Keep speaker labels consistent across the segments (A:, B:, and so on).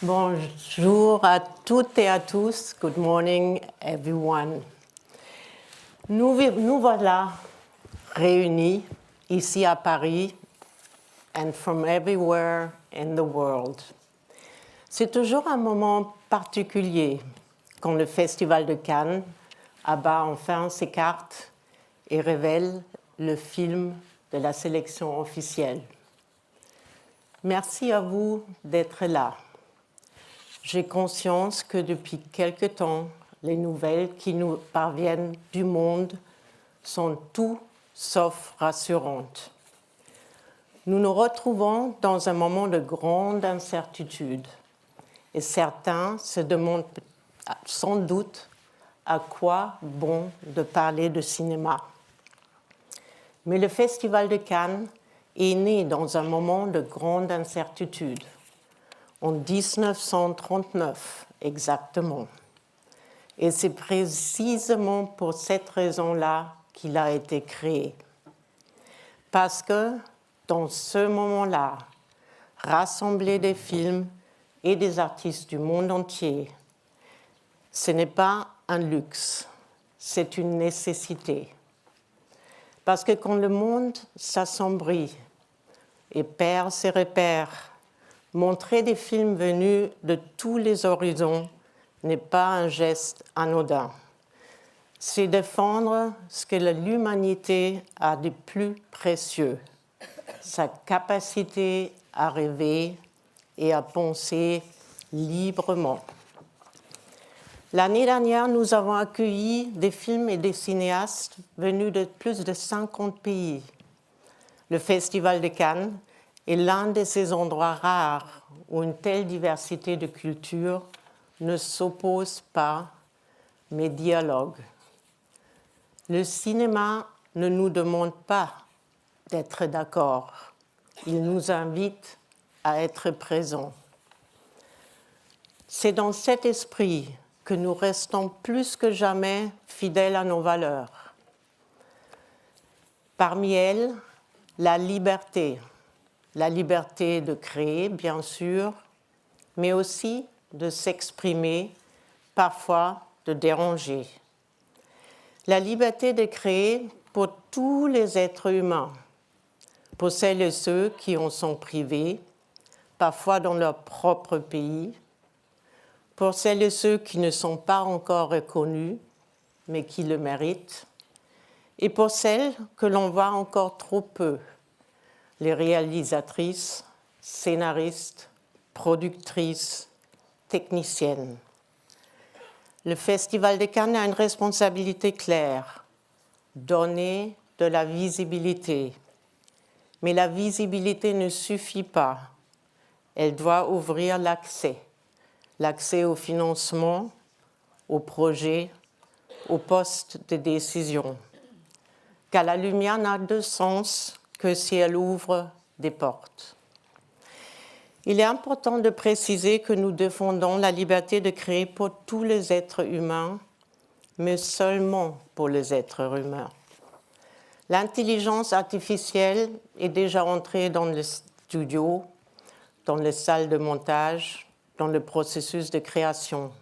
A: Bonjour à toutes et à tous. Good morning, everyone. Nous voilà réunis ici à Paris and from everywhere in the world. C'est toujours un moment particulier quand le Festival de Cannes abat enfin ses cartes et révèle le film de la sélection officielle. Merci à vous d'être là. J'ai conscience que depuis quelque temps, les nouvelles qui nous parviennent du monde sont tout sauf rassurantes. Nous nous retrouvons dans un moment de grande incertitude et certains se demandent sans doute à quoi bon de parler de cinéma. Mais le Festival de Cannes est né dans un moment de grande incertitude. En 1939 exactement. Et c'est précisément pour cette raison-là qu'il a été créé. Parce que, dans ce moment-là, rassembler des films et des artistes du monde entier, ce n'est pas un luxe, c'est une nécessité. Parce que quand le monde s'assombrit et perd ses repères, montrer des films venus de tous les horizons n'est pas un geste anodin. C'est défendre ce que l'humanité a de plus précieux, sa capacité à rêver et à penser librement. L'année dernière, nous avons accueilli des films et des cinéastes venus de plus de 50 pays. Le Festival de Cannes est l'un de ces endroits rares où une telle diversité de cultures ne s'oppose pas, mais dialogue. Le cinéma ne nous demande pas d'être d'accord. Il nous invite à être présents. C'est dans cet esprit que nous restons plus que jamais fidèles à nos valeurs. Parmi elles, la liberté de créer, bien sûr, mais aussi de s'exprimer, parfois de déranger. La liberté de créer pour tous les êtres humains, pour celles et ceux qui en sont privés, parfois dans leur propre pays, pour celles et ceux qui ne sont pas encore reconnus, mais qui le méritent, et pour celles que l'on voit encore trop peu, les réalisatrices, scénaristes, productrices, techniciennes. Le Festival de Cannes a une responsabilité claire, donner de la visibilité. Mais la visibilité ne suffit pas. Elle doit ouvrir l'accès au financement, aux projets, aux postes de décision. Car la lumière n'a de sens que si elle ouvre des portes. Il est important de préciser que nous défendons la liberté de créer pour tous les êtres humains, mais seulement pour les êtres humains. L'intelligence artificielle est déjà entrée dans le studio, dans les salles de montage, dans le processus de création.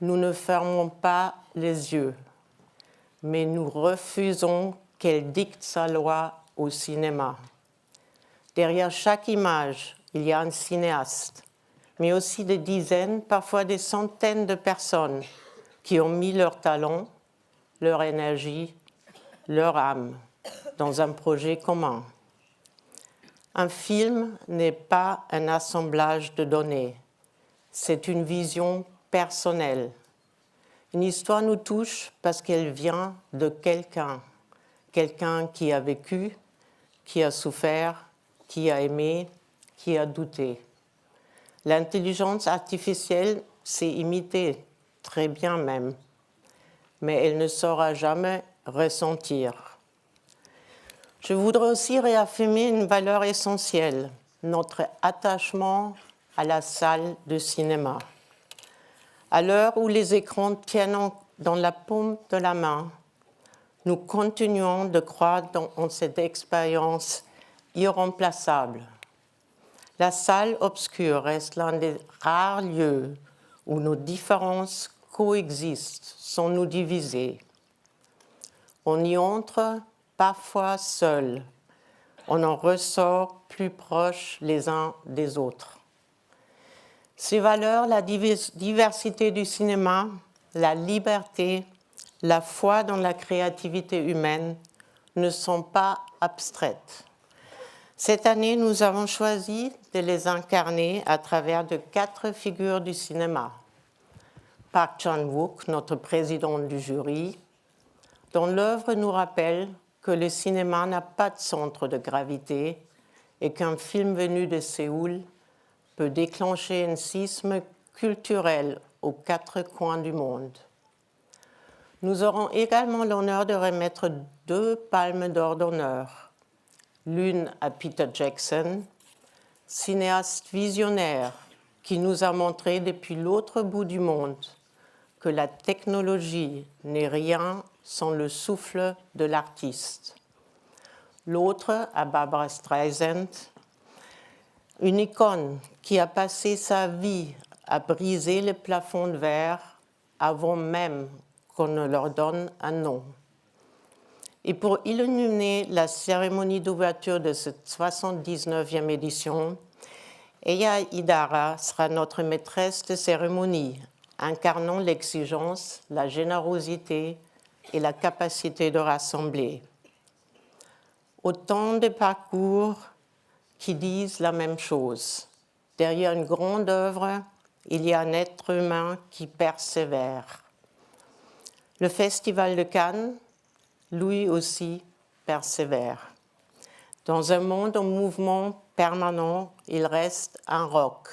A: Nous ne fermons pas les yeux, mais nous refusons qu'elle dicte sa loi au cinéma. Derrière chaque image, il y a un cinéaste, mais aussi des dizaines, parfois des centaines de personnes qui ont mis leur talent, leur énergie, leur âme dans un projet commun. Un film n'est pas un assemblage de données, c'est une vision personnelle. Une histoire nous touche parce qu'elle vient de quelqu'un qui a vécu, qui a souffert, qui a aimé, qui a douté. L'intelligence artificielle sait imiter, très bien même, mais elle ne saura jamais ressentir. Je voudrais aussi réaffirmer une valeur essentielle, notre attachement à la salle de cinéma. À l'heure où les écrans tiennent dans la paume de la main, nous continuons de croire en cette expérience irremplaçable. La salle obscure reste l'un des rares lieux où nos différences coexistent sans nous diviser. On y entre parfois seul, on en ressort plus proches les uns des autres. Ces valeurs, la diversité du cinéma, la liberté, la foi dans la créativité humaine ne sont pas abstraites. Cette année, nous avons choisi de les incarner à travers de 4 figures du cinéma. Park Chan-wook, notre président du jury, dont l'œuvre nous rappelle que le cinéma n'a pas de centre de gravité et qu'un film venu de Séoul peut déclencher un séisme culturel aux 4 coins du monde. Nous aurons également l'honneur de remettre 2 palmes d'or d'honneur, l'une à Peter Jackson, cinéaste visionnaire qui nous a montré depuis l'autre bout du monde que la technologie n'est rien sans le souffle de l'artiste. L'autre à Barbra Streisand, une icône qui a passé sa vie à briser le plafond de verre avant même qu'on ne leur donne un nom. Et pour illuminer la cérémonie d'ouverture de cette 79e édition, Eya Idara sera notre maîtresse de cérémonie, incarnant l'exigence, la générosité et la capacité de rassembler. Autant de parcours qui disent la même chose. Derrière une grande œuvre, il y a un être humain qui persévère. Le Festival de Cannes, lui aussi, persévère. Dans un monde en mouvement permanent, il reste un roc,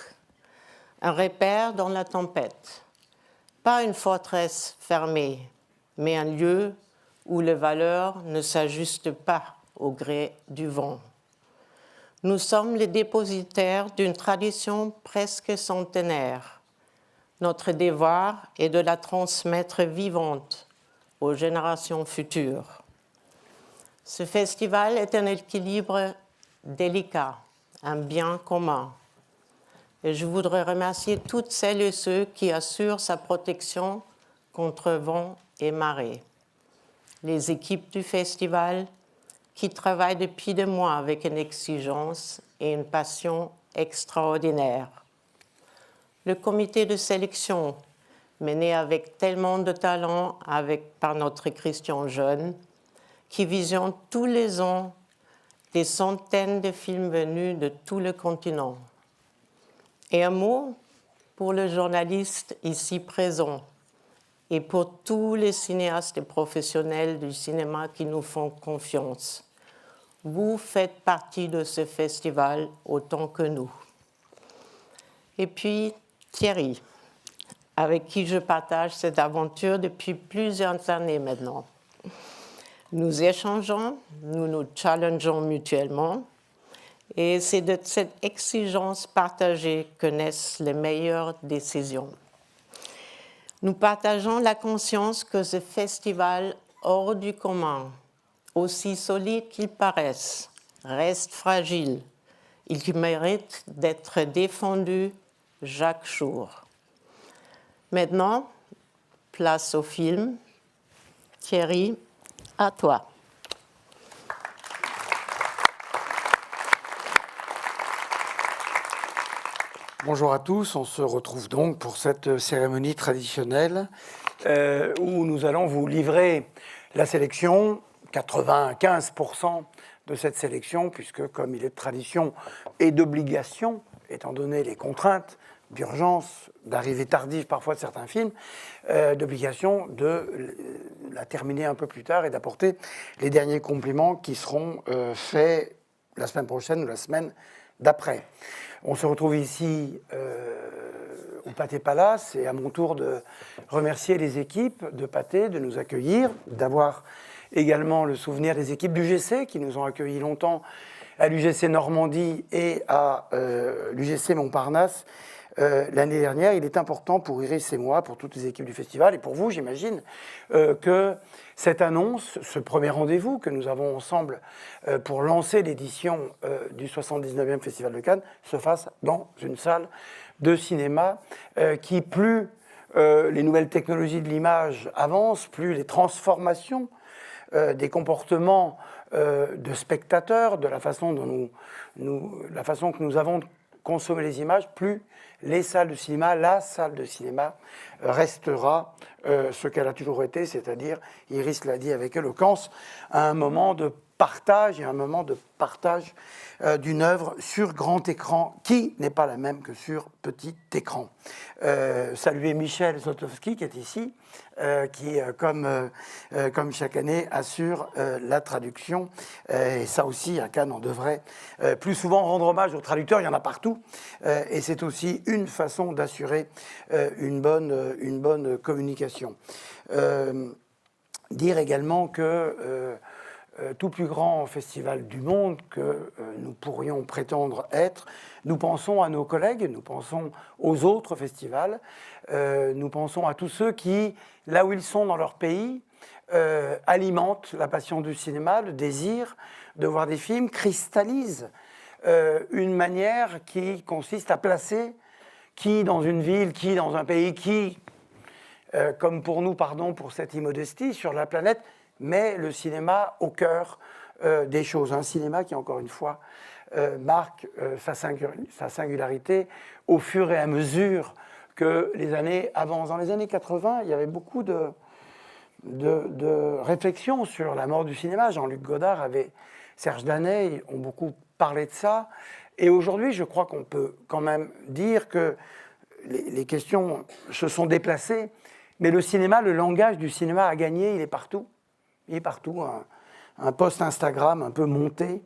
A: un repère dans la tempête. Pas une forteresse fermée, mais un lieu où les valeurs ne s'ajustent pas au gré du vent. Nous sommes les dépositaires d'une tradition presque centenaire. Notre devoir est de la transmettre vivante aux générations futures. Ce festival est un équilibre délicat, un bien commun. Et je voudrais remercier toutes celles et ceux qui assurent sa protection contre vent et marée. Les équipes du festival qui travaillent depuis des mois avec une exigence et une passion extraordinaires. Le comité de sélection, mené avec tellement de talent par notre Christian Jeune, qui visionne tous les ans des centaines de films venus de tout le continent. Et un mot pour le journaliste ici présent et pour tous les cinéastes et professionnels du cinéma qui nous font confiance. Vous faites partie de ce festival autant que nous. Et puis Thierry, avec qui je partage cette aventure depuis plusieurs années maintenant. Nous échangeons, nous nous challengeons mutuellement, et c'est de cette exigence partagée que naissent les meilleures décisions. Nous partageons la conscience que ce festival hors du commun, aussi solide qu'il paraisse, reste fragile. Il mérite d'être défendu chaque jour. Maintenant, place au film. Thierry, à toi.
B: Bonjour à tous, on se retrouve donc pour cette cérémonie traditionnelle où nous allons vous livrer la sélection, 95% de cette sélection, puisque comme il est de tradition et d'obligation, étant donné les contraintes d'urgence, d'arrivée tardive parfois de certains films, d'obligation de la terminer un peu plus tard et d'apporter les derniers compléments qui seront faits la semaine prochaine ou la semaine d'après. On se retrouve ici au Pathé Palace et à mon tour de remercier les équipes de Pathé de nous accueillir, d'avoir également le souvenir des équipes d'UGC qui nous ont accueillis longtemps à l'UGC Normandie et à l'UGC Montparnasse l'année dernière. Il est important pour Iris et moi, pour toutes les équipes du festival, et pour vous, j'imagine, que cette annonce, ce premier rendez-vous que nous avons ensemble pour lancer l'édition du 79e Festival de Cannes, se fasse dans une salle de cinéma qui, plus les nouvelles technologies de l'image avancent, plus les transformations des comportements de spectateurs, de la façon dont la façon que nous avons de consommer les images, plus les salles de cinéma, la salle de cinéma restera ce qu'elle a toujours été, c'est-à-dire, Iris l'a dit avec éloquence, un moment de partage et un moment de partage d'une œuvre sur grand écran qui n'est pas la même que sur petit écran. Saluer Michel Zlotowski qui est ici, qui, comme chaque année, assure la traduction. Et ça aussi, à Cannes, on devrait plus souvent rendre hommage aux traducteurs, il y en a partout. Et c'est aussi une façon d'assurer une bonne communication. Dire également que tout plus grand festival du monde que nous pourrions prétendre être, nous pensons à nos collègues, nous pensons aux autres festivals, nous pensons à tous ceux qui, là où ils sont dans leur pays, alimentent la passion du cinéma, le désir de voir des films, cristallisent une manière qui consiste à placer qui dans une ville, qui dans un pays, qui, comme pour nous, pardon pour cette immodestie, sur la planète, met le cinéma au cœur des choses. Un cinéma qui, encore une fois, marque sa singularité au fur et à mesure que les années avancent. Dans les années 80, il y avait beaucoup de réflexions sur la mort du cinéma. Jean-Luc Godard, Serge Daney ont beaucoup parlé de ça. Et aujourd'hui, je crois qu'on peut quand même dire que les questions se sont déplacées, mais le cinéma, le langage du cinéma a gagné, il est partout. Il est partout, un post Instagram un peu monté,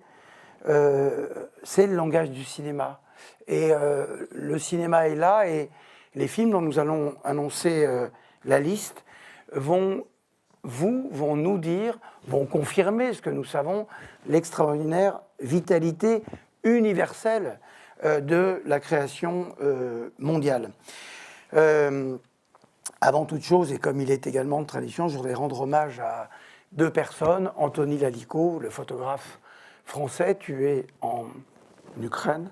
B: c'est le langage du cinéma. Et le cinéma est là, et les films dont nous allons annoncer la liste vont nous dire, vont confirmer ce que nous savons, l'extraordinaire vitalité universelle de la création mondiale. Avant toute chose, et comme il est également de tradition, je voudrais rendre hommage à deux personnes, Anthony Lalico, le photographe français tué en Ukraine,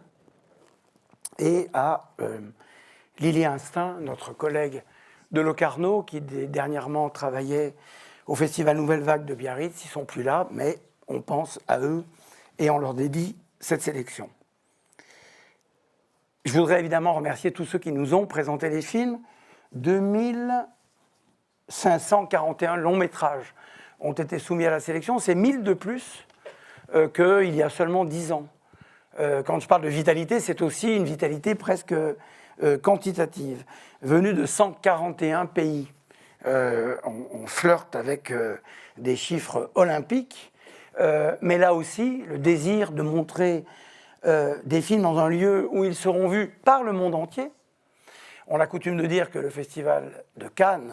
B: et à Lily Instinct, notre collègue de Locarno, qui dernièrement travaillait au Festival Nouvelle Vague de Biarritz. Ils ne sont plus là, mais on pense à eux et on leur dédie cette sélection. Je voudrais évidemment remercier tous ceux qui nous ont présenté les films. 2541 longs métrages ont été soumis à la sélection, c'est 1000 de plus qu'il y a seulement 10 ans. Quand je parle de vitalité, c'est aussi une vitalité presque quantitative, venue de 141 pays. On flirte avec des chiffres olympiques, mais là aussi, le désir de montrer des films dans un lieu où ils seront vus par le monde entier. On a coutume de dire que le festival de Cannes,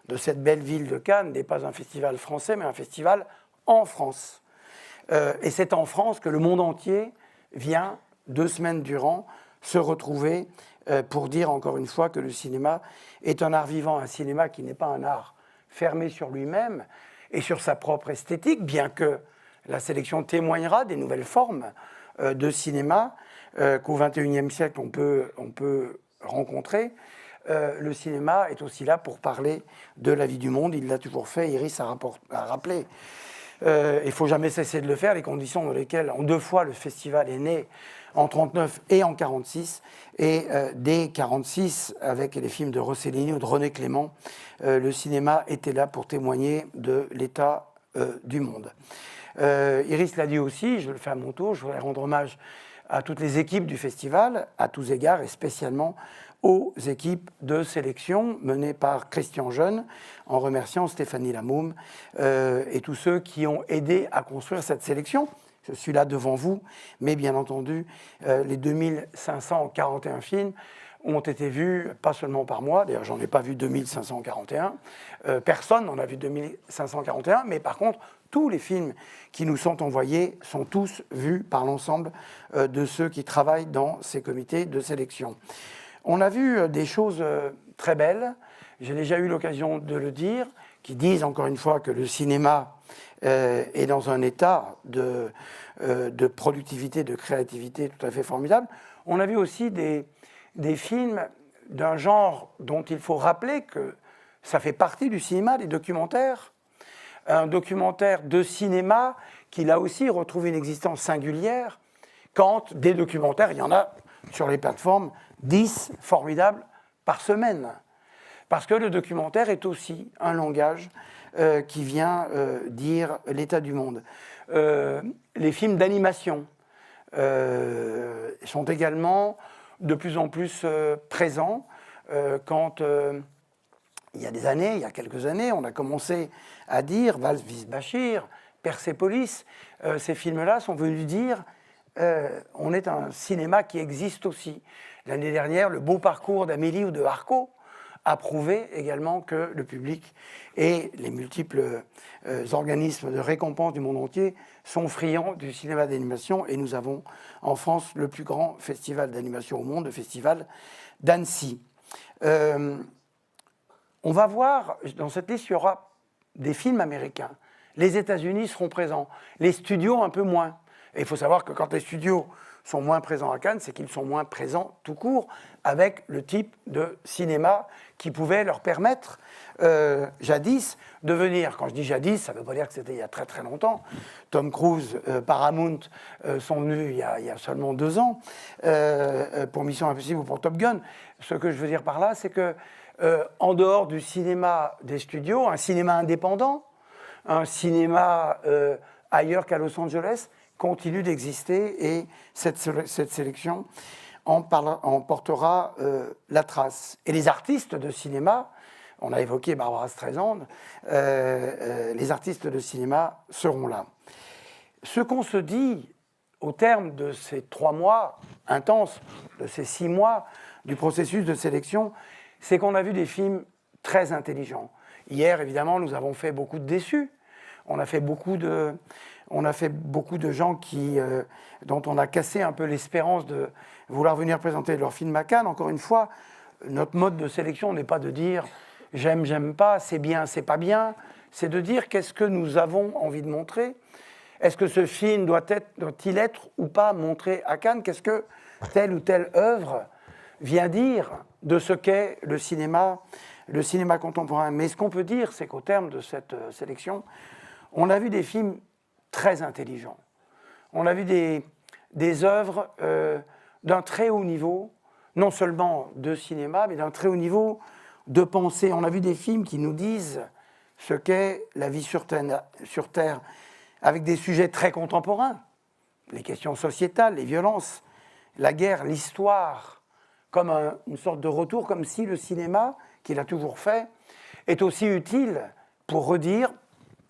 B: de cette belle ville de Cannes, n'est pas un festival français, mais un festival en France. Et c'est en France que le monde entier vient, 2 semaines durant, se retrouver pour dire encore une fois que le cinéma est un art vivant, un cinéma qui n'est pas un art fermé sur lui-même et sur sa propre esthétique, bien que la sélection témoignera des nouvelles formes de cinéma qu'au XXIe siècle on peut rencontrer. Le cinéma est aussi là pour parler de la vie du monde. Il l'a toujours fait, Iris a rappelé. Il ne faut jamais cesser de le faire, les conditions dans lesquelles, en 2 fois, le festival est né, en 1939 et en 1946. Et dès 1946, avec les films de Rossellini ou de René Clément, le cinéma était là pour témoigner de l'état du monde. Iris l'a dit aussi, je le fais à mon tour, je voudrais rendre hommage à toutes les équipes du festival, à tous égards, et spécialement aux équipes de sélection menées par Christian Jeune, en remerciant Stéphanie Lamaume et tous ceux qui ont aidé à construire cette sélection. Je suis là devant vous, mais bien entendu, les 2541 films ont été vus, pas seulement par moi, d'ailleurs j'en ai pas vu 2541, personne n'en a vu 2541, mais par contre, tous les films qui nous sont envoyés sont tous vus par l'ensemble de ceux qui travaillent dans ces comités de sélection. On a vu des choses très belles, j'ai déjà eu l'occasion de le dire, qui disent encore une fois que le cinéma est dans un état de productivité, de créativité tout à fait formidable. On a vu aussi des films d'un genre dont il faut rappeler que ça fait partie du cinéma, des documentaires. Un documentaire de cinéma qui, là aussi, retrouve une existence singulière, quand des documentaires, il y en a sur les plateformes, 10 formidables par semaine. Parce que le documentaire est aussi un langage qui vient dire l'état du monde. Les films d'animation sont également de plus en plus présents. Quand il y a des années, il y a quelques années, on a commencé à dire Vals vis Bachir, Persépolis, ces films-là sont venus dire on est un cinéma qui existe aussi. L'année dernière, le beau parcours d'Amélie ou de Harco a prouvé également que le public et les multiples organismes de récompense du monde entier sont friands du cinéma d'animation, et nous avons en France le plus grand festival d'animation au monde, le festival d'Annecy. On va voir, dans cette liste, il y aura des films américains. Les États-Unis seront présents, les studios un peu moins. Et il faut savoir que quand les studios sont moins présents à Cannes, c'est qu'ils sont moins présents tout court, avec le type de cinéma qui pouvait leur permettre, jadis, de venir. Quand je dis jadis, ça ne veut pas dire que c'était il y a très très longtemps. Tom Cruise, Paramount sont venus il y a seulement 2 ans pour Mission Impossible ou pour Top Gun. Ce que je veux dire par là, c'est que en dehors du cinéma des studios, un cinéma indépendant, un cinéma ailleurs qu'à Los Angeles, continue d'exister, et cette sélection en portera la trace. Et les artistes de cinéma, on a évoqué Barbara Streisand, les artistes de cinéma seront là. Ce qu'on se dit au terme de ces 3 mois intenses, de ces 6 mois du processus de sélection, c'est qu'on a vu des films très intelligents. Hier, évidemment, nous avons fait beaucoup de déçus. On a fait beaucoup de gens dont on a cassé un peu l'espérance de vouloir venir présenter leur film à Cannes. Encore une fois, notre mode de sélection n'est pas de dire « j'aime, j'aime pas, c'est bien, c'est pas bien ». C'est de dire qu'est-ce que nous avons envie de montrer. Est-ce que ce film doit-il être ou pas montré à Cannes? Qu'est-ce que telle ou telle œuvre vient dire de ce qu'est le cinéma contemporain? Mais ce qu'on peut dire, c'est qu'au terme de cette sélection, on a vu des films très intelligents. On a vu des œuvres d'un très haut niveau, non seulement de cinéma, mais d'un très haut niveau de pensée. On a vu des films qui nous disent ce qu'est la vie sur Terre, avec des sujets très contemporains, les questions sociétales, les violences, la guerre, l'histoire, comme une sorte de retour, comme si le cinéma, qu'il a toujours fait, est aussi utile pour redire,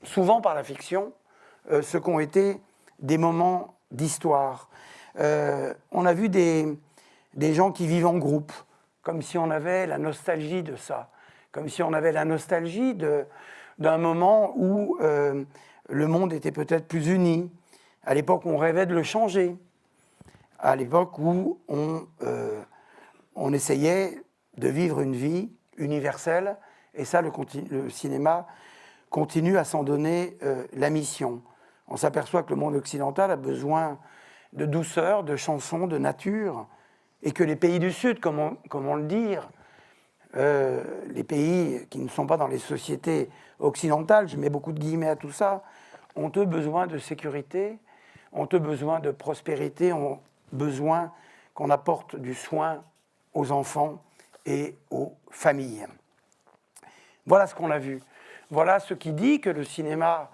B: souvent par la fiction, ce qu'ont été des moments d'histoire. On a vu des gens qui vivent en groupe, comme si on avait la nostalgie de ça, comme si on avait la nostalgie d'un moment où le monde était peut-être plus uni, à l'époque où on rêvait de le changer, à l'époque où on essayait de vivre une vie universelle, et ça, le cinéma continue à s'en donner la mission. On s'aperçoit que le monde occidental a besoin de douceur, de chansons, de nature, et que les pays du Sud, comment le dire, les pays qui ne sont pas dans les sociétés occidentales, je mets beaucoup de guillemets à tout ça, ont eux besoin de sécurité, ont eux besoin de prospérité, ont besoin qu'on apporte du soin aux enfants et aux familles. Voilà ce qu'on a vu. Voilà ce qui dit que le cinéma,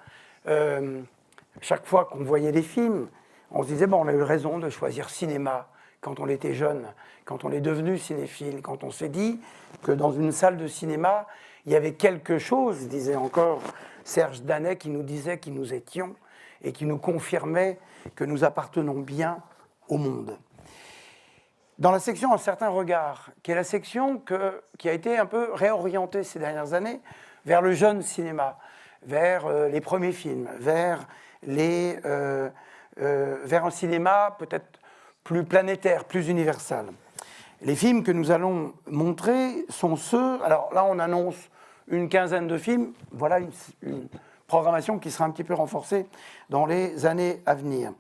B: chaque fois qu'on voyait des films, on se disait, bon, on a eu raison de choisir cinéma quand on était jeune, quand on est devenu cinéphile, quand on s'est dit que dans une salle de cinéma, il y avait quelque chose, disait encore Serge Danet, qui nous disait qui nous étions et qui nous confirmait que nous appartenons bien au monde. Dans la section Un certain regard, qui est la section qui a été un peu réorientée ces dernières années vers le jeune cinéma, vers les premiers films, vers un cinéma peut-être plus planétaire, plus universel. Les films que nous allons montrer sont ceux... Alors là, on annonce une quinzaine de films. Voilà une programmation qui sera un petit peu renforcée dans les années à venir.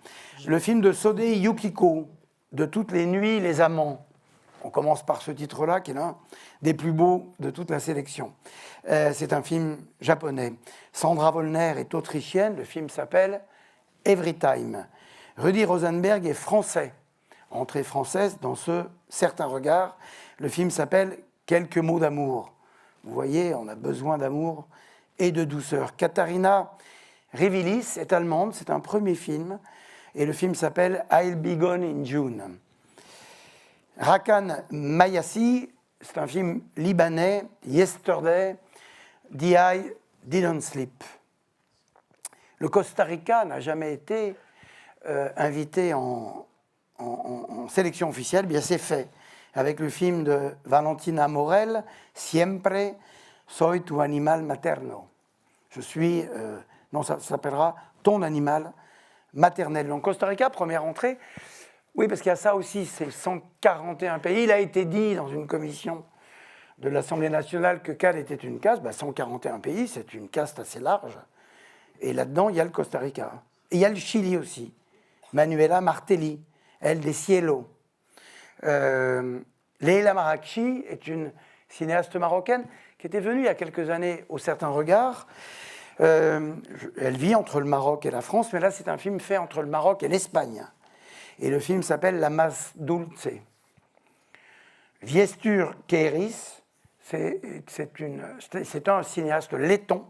B: Le film de Sode Yukiko, De toutes les nuits, les amants. On commence par ce titre-là, qui est l'un des plus beaux de toute la sélection. C'est un film japonais. Sandra Wollner est autrichienne. Le film s'appelle Every Time. Rudi Rosenberg est français. Entrée française dans ce certain regard. Le film s'appelle Quelques mots d'amour. Vous voyez, on a besoin d'amour et de douceur. Katharina Revilis est allemande. C'est un premier film. Et le film s'appelle I'll Be Gone in June. Rakan Mayassi, c'est un film libanais, Yesterday, The Eye Didn't Sleep. Le Costa Rica n'a jamais été invité en sélection officielle, bien c'est fait, avec le film de Valentina Morel, Siempre soy tu animal materno. Je suis, ça s'appellera Ton animal maternel. Donc Costa Rica, première entrée. Oui, parce qu'il y a ça aussi, c'est 141 pays. Il a été dit dans une commission de l'Assemblée nationale que Cannes était une caste. 141 pays, c'est une caste assez large. Et là-dedans, il y a le Costa Rica. Et il y a le Chili aussi. Manuela Martelli, elle des Cielos. Leila Marrakchi est une cinéaste marocaine qui était venue il y a quelques années au Certain Regard. Elle vit entre le Maroc et la France, mais là, c'est un film fait entre le Maroc et l'Espagne. Et le film s'appelle La Mas Dulce. Viestur Keiris, c'est un cinéaste letton.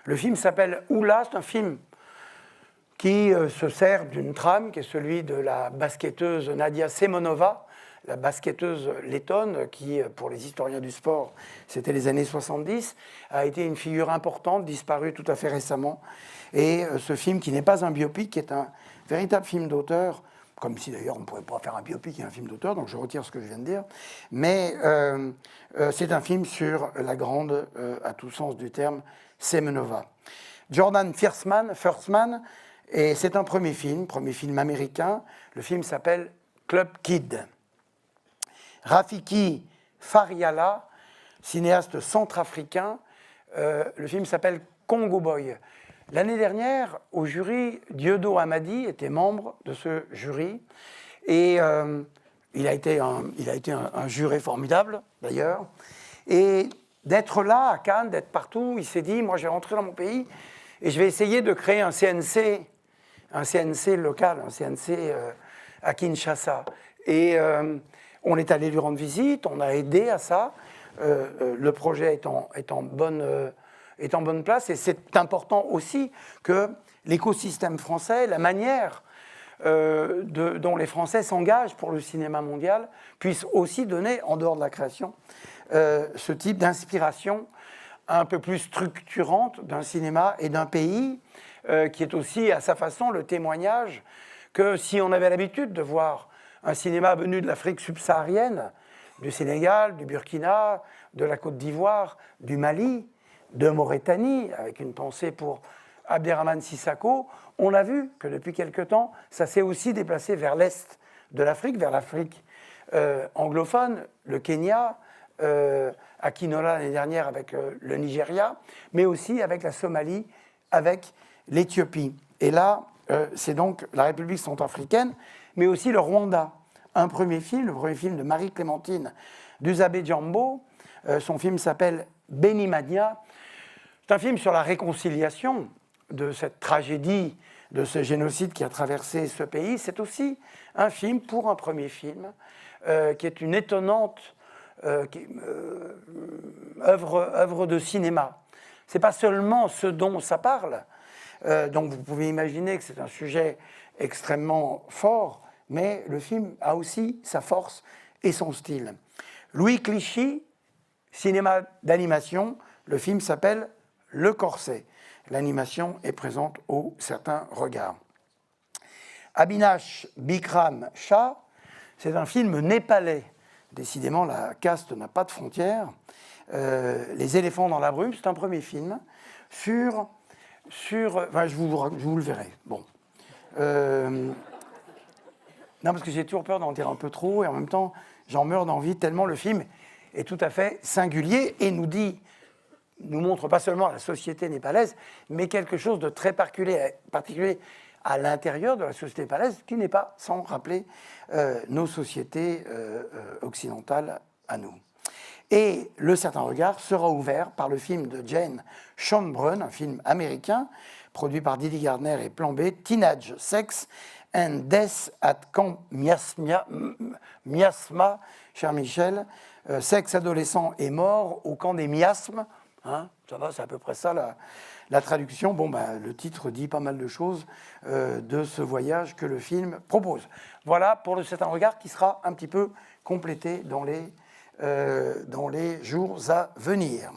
B: Le film s'appelle Oula, c'est un film qui se sert d'une trame qui est celui de la basketteuse Nadia Semonova, la basketteuse lettonne qui, pour les historiens du sport, c'était les années 70, a été une figure importante, disparue tout à fait récemment. Et ce film, qui n'est pas un biopic, est un véritable film d'auteur, comme si d'ailleurs on ne pourrait pas faire un biopic et un film d'auteur, donc je retire ce que je viens de dire, mais c'est un film sur la grande, à tout sens du terme, Semenova. Jordan Firstman, et c'est un premier film américain. Le film s'appelle Club Kid. Rafiki Fariala, cinéaste centrafricain, le film s'appelle Congo Boy. L'année dernière, au jury, Dieudo Hamadi était membre de ce jury et il a été un juré formidable d'ailleurs. Et d'être là à Cannes, d'être partout, il s'est dit, moi je vais rentrer dans mon pays et je vais essayer de créer un CNC local, un CNC à Kinshasa. Et on est allé lui rendre visite, on a aidé à ça. Le projet est en bonne place. Et c'est important aussi que l'écosystème français, la manière dont les Français s'engagent pour le cinéma mondial, puisse aussi donner, en dehors de la création, ce type d'inspiration un peu plus structurante d'un cinéma et d'un pays qui est aussi, à sa façon, le témoignage que si on avait l'habitude de voir un cinéma venu de l'Afrique subsaharienne, du Sénégal, du Burkina, de la Côte d'Ivoire, du Mali, de Mauritanie, avec une pensée pour Abderrahmane Sissako, on a vu que depuis quelque temps, ça s'est aussi déplacé vers l'est de l'Afrique, vers l'Afrique anglophone, le Kenya, Akinola l'année dernière avec le Nigeria, mais aussi avec la Somalie, avec l'Éthiopie. Et là, c'est donc la République centrafricaine, mais aussi le Rwanda. Le premier film de Marie-Clémentine Duzabe Djambo. Son film s'appelle Benimania. C'est un film sur la réconciliation de cette tragédie, de ce génocide qui a traversé ce pays. C'est aussi un film, pour un premier film, qui est une étonnante œuvre de cinéma. Ce n'est pas seulement ce dont ça parle, donc vous pouvez imaginer que c'est un sujet extrêmement fort, mais le film a aussi sa force et son style. Louis Clichy, cinéma d'animation, le film s'appelle Le Corset. L'animation est présente au Certain Regard. Abhinash Bikram Shah, c'est un film népalais. Décidément, la caste n'a pas de frontières. Les éléphants dans la brume, c'est un premier film sur enfin, je vous le verrai. Bon. Non, parce que j'ai toujours peur d'en dire un peu trop, et en même temps, j'en meurs d'envie tellement le film est tout à fait singulier et nous montre pas seulement la société népalaise, mais quelque chose de très particulier à l'intérieur de la société népalaise, qui n'est pas sans rappeler nos sociétés occidentales à nous. Et le certain regard sera ouvert par le film de Jane Schönbrunn, un film américain, produit par Didi Gardner et Plan B, Teenage Sex and Death at Camp Miasma, cher Michel, sexe adolescent et mort au camp des miasmes. Hein, ça va, c'est à peu près ça la traduction. Bon, le titre dit pas mal de choses de ce voyage que le film propose. Voilà pour le certain regard qui sera un petit peu complété dans les jours à venir.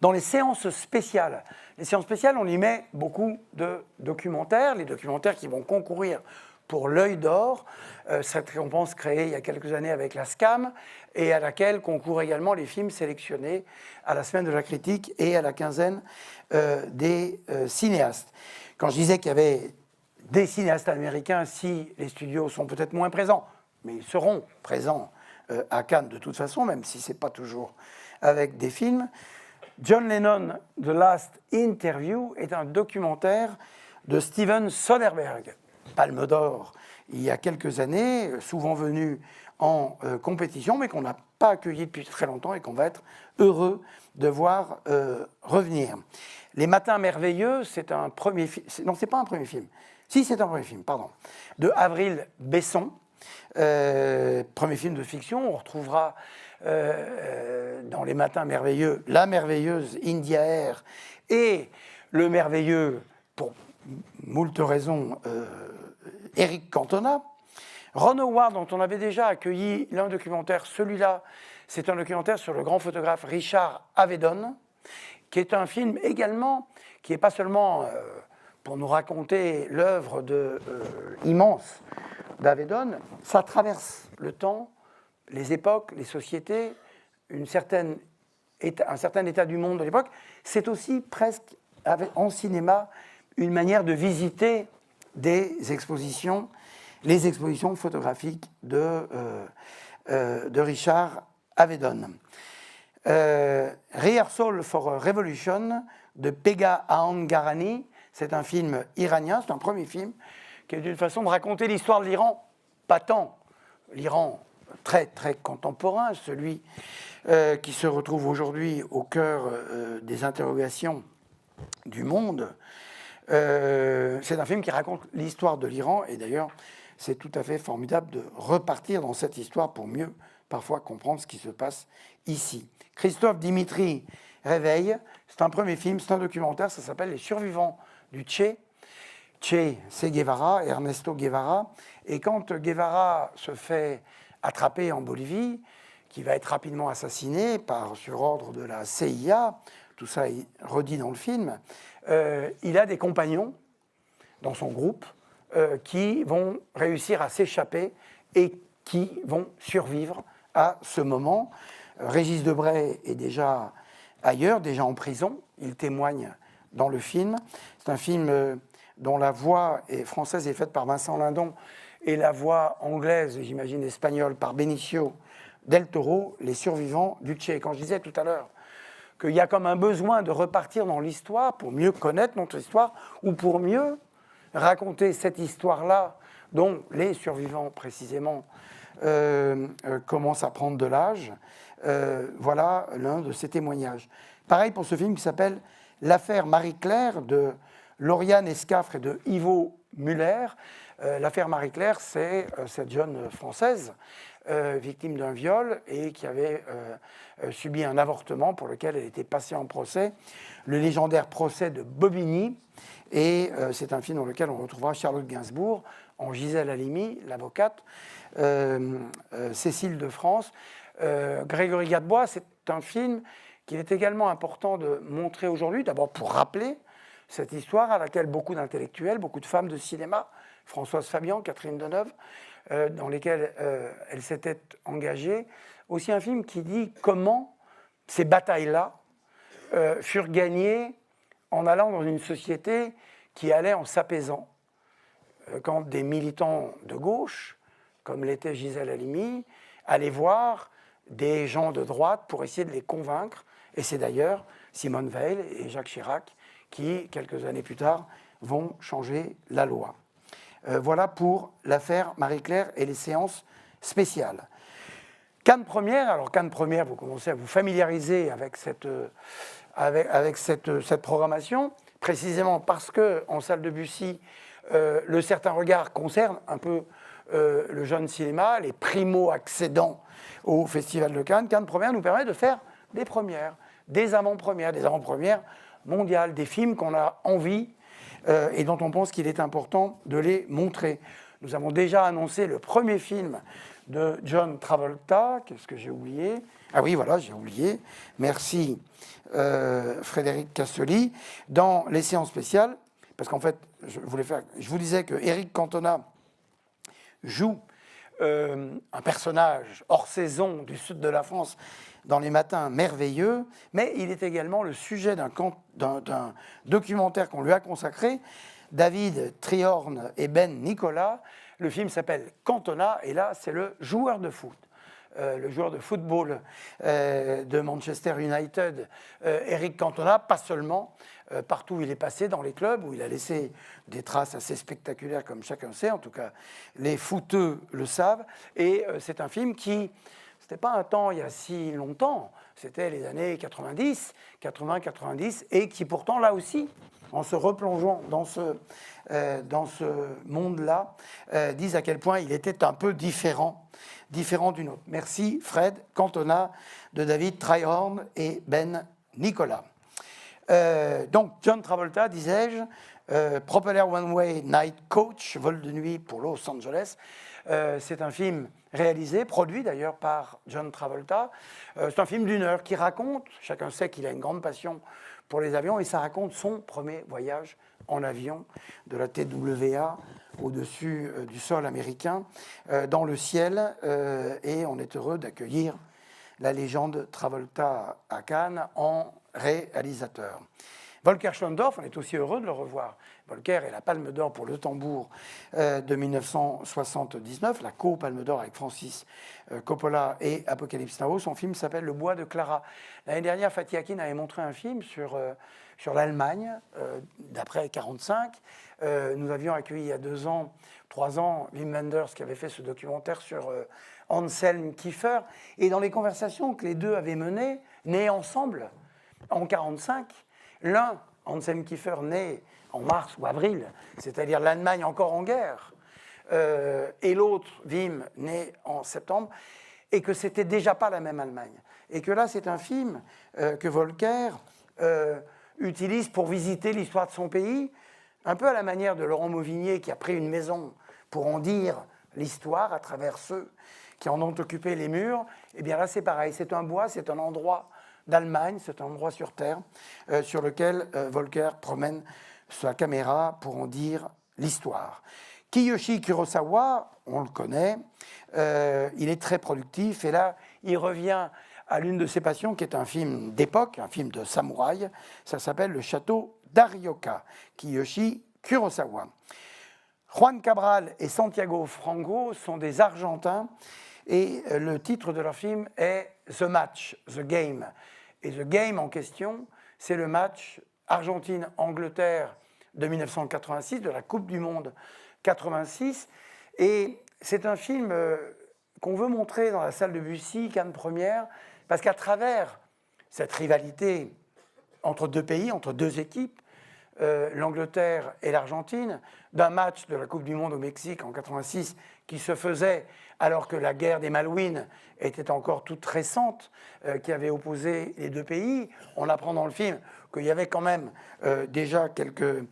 B: Dans les séances spéciales, on y met beaucoup de documentaires, les documentaires qui vont concourir pour l'Œil d'Or, cette récompense créée il y a quelques années avec la SCAM, et à laquelle concourent également les films sélectionnés à la Semaine de la Critique et à la quinzaine des cinéastes. Quand je disais qu'il y avait des cinéastes américains, si les studios sont peut-être moins présents, mais ils seront présents à Cannes de toute façon, même si ce n'est pas toujours avec des films. John Lennon, The Last Interview, est un documentaire de Steven Soderbergh, Palme d'Or, il y a quelques années, souvent venu en compétition, mais qu'on n'a pas accueilli depuis très longtemps et qu'on va être heureux de voir revenir. Les Matins merveilleux, c'est un premier film. Non, c'est pas un premier film. Si, c'est un premier film, pardon. De Avril Besson. Premier film de fiction. On retrouvera dans Les Matins merveilleux la merveilleuse India Air et le merveilleux, pour moult raisons, Eric Cantona. Ron Howard, dont on avait déjà accueilli l'un documentaire, celui-là, c'est un documentaire sur le grand photographe Richard Avedon, qui est un film également qui n'est pas seulement pour nous raconter l'œuvre immense d'Avedon, ça traverse le temps, les époques, les sociétés, un certain état du monde de l'époque. C'est aussi presque, en cinéma, une manière de visiter des expositions, les expositions photographiques de Richard Avedon. Rehearsal for a Revolution de Pegah Ahangarani, c'est un film iranien, c'est un premier film qui est une façon de raconter l'histoire de l'Iran, pas tant l'Iran très très contemporain, celui qui se retrouve aujourd'hui au cœur des interrogations du monde. C'est un film qui raconte l'histoire de l'Iran, et d'ailleurs c'est tout à fait formidable de repartir dans cette histoire pour mieux parfois comprendre ce qui se passe ici. Christophe Dimitri Réveil, c'est un premier film, c'est un documentaire, ça s'appelle Les survivants du Che. Che, c'est Guevara, Ernesto Guevara, et quand Guevara se fait attraper en Bolivie, qui va être rapidement assassiné sur ordre de la CIA, tout ça est redit dans le film, il a des compagnons dans son groupe qui vont réussir à s'échapper et qui vont survivre à ce moment. Régis Debray est déjà ailleurs, déjà en prison, il témoigne dans le film. C'est un film dont la voix française est faite par Vincent Lindon et la voix anglaise, j'imagine espagnole, par Benicio del Toro, Les survivants du Che. Quand je disais tout à l'heure qu'il y a comme un besoin de repartir dans l'histoire pour mieux connaître notre histoire ou pour mieux raconter cette histoire-là dont les survivants précisément commencent à prendre de l'âge, voilà l'un de ces témoignages. Pareil pour ce film qui s'appelle L'affaire Marie-Claire de Lauriane Escafre et de Ivo Muller. L'affaire Marie-Claire, c'est cette jeune Française victime d'un viol et qui avait subi un avortement pour lequel elle était passée en procès, le légendaire procès de Bobigny. Et c'est un film dans lequel on retrouvera Charlotte Gainsbourg, en Gisèle Halimi, l'avocate, Cécile de France, Grégory Gadebois. C'est un film qu'il est également important de montrer aujourd'hui, d'abord pour rappeler cette histoire à laquelle beaucoup d'intellectuels, beaucoup de femmes de cinéma, Françoise Fabian, Catherine Deneuve, dans lesquelles elle s'était engagée. Aussi un film qui dit comment ces batailles-là furent gagnées en allant dans une société qui allait en s'apaisant. Quand des militants de gauche, comme l'était Gisèle Halimi, aller voir des gens de droite pour essayer de les convaincre. Et c'est d'ailleurs Simone Veil et Jacques Chirac qui, quelques années plus tard, vont changer la loi. Voilà pour l'affaire Marie-Claire et les séances spéciales. Cannes Première, alors Cannes Première, vous commencez à vous familiariser avec cette programmation, précisément parce qu'en salle de Bussy, le certain regard concerne un peu le jeune cinéma, les primo-accédants au Festival de Cannes. Cannes Première nous permet de faire des premières, des avant-premières mondiales, des films qu'on a envie et dont on pense qu'il est important de les montrer. Nous avons déjà annoncé le premier film de John Travolta. Qu'est-ce que j'ai oublié? Ah oui, voilà, j'ai oublié. Merci Frédéric Castori. Dans les séances spéciales, parce qu'en fait, je vous disais que Éric Cantona joue un personnage hors saison du sud de la France dans Les Matins merveilleux, mais il est également le sujet d'un documentaire qu'on lui a consacré, David Triorn et Ben Nicolas. Le film s'appelle Cantona, et là, c'est le joueur de foot. Le joueur de football de Manchester United, Éric Cantona, pas seulement, partout où il est passé dans les clubs, où il a laissé des traces assez spectaculaires, comme chacun sait, en tout cas les footeux le savent, et c'est un film qui, c'était pas un temps il y a si longtemps, c'était les années 90, 80-90, et qui pourtant, là aussi, en se replongeant dans ce monde-là, disent à quel point il était un peu différent d'une autre. Merci Fred Cantona de David Triorn et Ben Nicolas. Donc John Travolta, disais-je, Propeller One Way Night Coach, vol de nuit pour Los Angeles. C'est un film réalisé, produit d'ailleurs par John Travolta. C'est un film d'1 heure qui raconte, chacun sait qu'il a une grande passion pour les avions, et ça raconte son premier voyage en avion de la TWA au-dessus du sol américain, dans le ciel, et on est heureux d'accueillir la légende Travolta à Cannes en réalisateur. Volker Schlöndorff, on est aussi heureux de le revoir. Volker est la Palme d'Or pour Le Tambour de 1979, la co-Palme d'Or avec Francis Coppola et Apocalypse Now. Son film s'appelle Le Bois de Clara. L'année dernière, Fatih Akin avait montré un film sur l'Allemagne, d'après 1945. Nous avions accueilli il y a 3 ans, Wim Wenders qui avait fait ce documentaire sur Anselm Kiefer. Et dans les conversations que les deux avaient menées, nés ensemble, en 1945, l'un, Anselm Kiefer, né en mars ou avril, c'est-à-dire l'Allemagne encore en guerre, et l'autre, Wim, né en septembre, et que c'était déjà pas la même Allemagne. Et que là, c'est un film que Volker utilise pour visiter l'histoire de son pays, un peu à la manière de Laurent Mauvigné qui a pris une maison pour en dire l'histoire à travers ceux qui en ont occupé les murs. Et bien là, c'est pareil, c'est un bois, c'est un endroit d'Allemagne, c'est un endroit sur Terre sur lequel Volker promène sa caméra pour en dire l'histoire. Kiyoshi Kurosawa, on le connaît, il est très productif, et là, il revient à l'une de ses passions, qui est un film d'époque, un film de samouraï. Ça s'appelle Le Château d'Arioka, Kiyoshi Kurosawa. Juan Cabral et Santiago Franco sont des Argentins, et le titre de leur film est The Match, The Game. Et The Game en question, c'est le match Argentine-Angleterre de 1986, de la Coupe du Monde 86. Et c'est un film qu'on veut montrer dans la salle de Bussy, Cannes Première, parce qu'à travers cette rivalité entre deux pays, entre deux équipes, l'Angleterre et l'Argentine, d'un match de la Coupe du Monde au Mexique en 86 qui se faisait alors que la guerre des Malouines était encore toute récente, qui avait opposé les deux pays. On apprend dans le film qu'il y avait quand même déjà quelques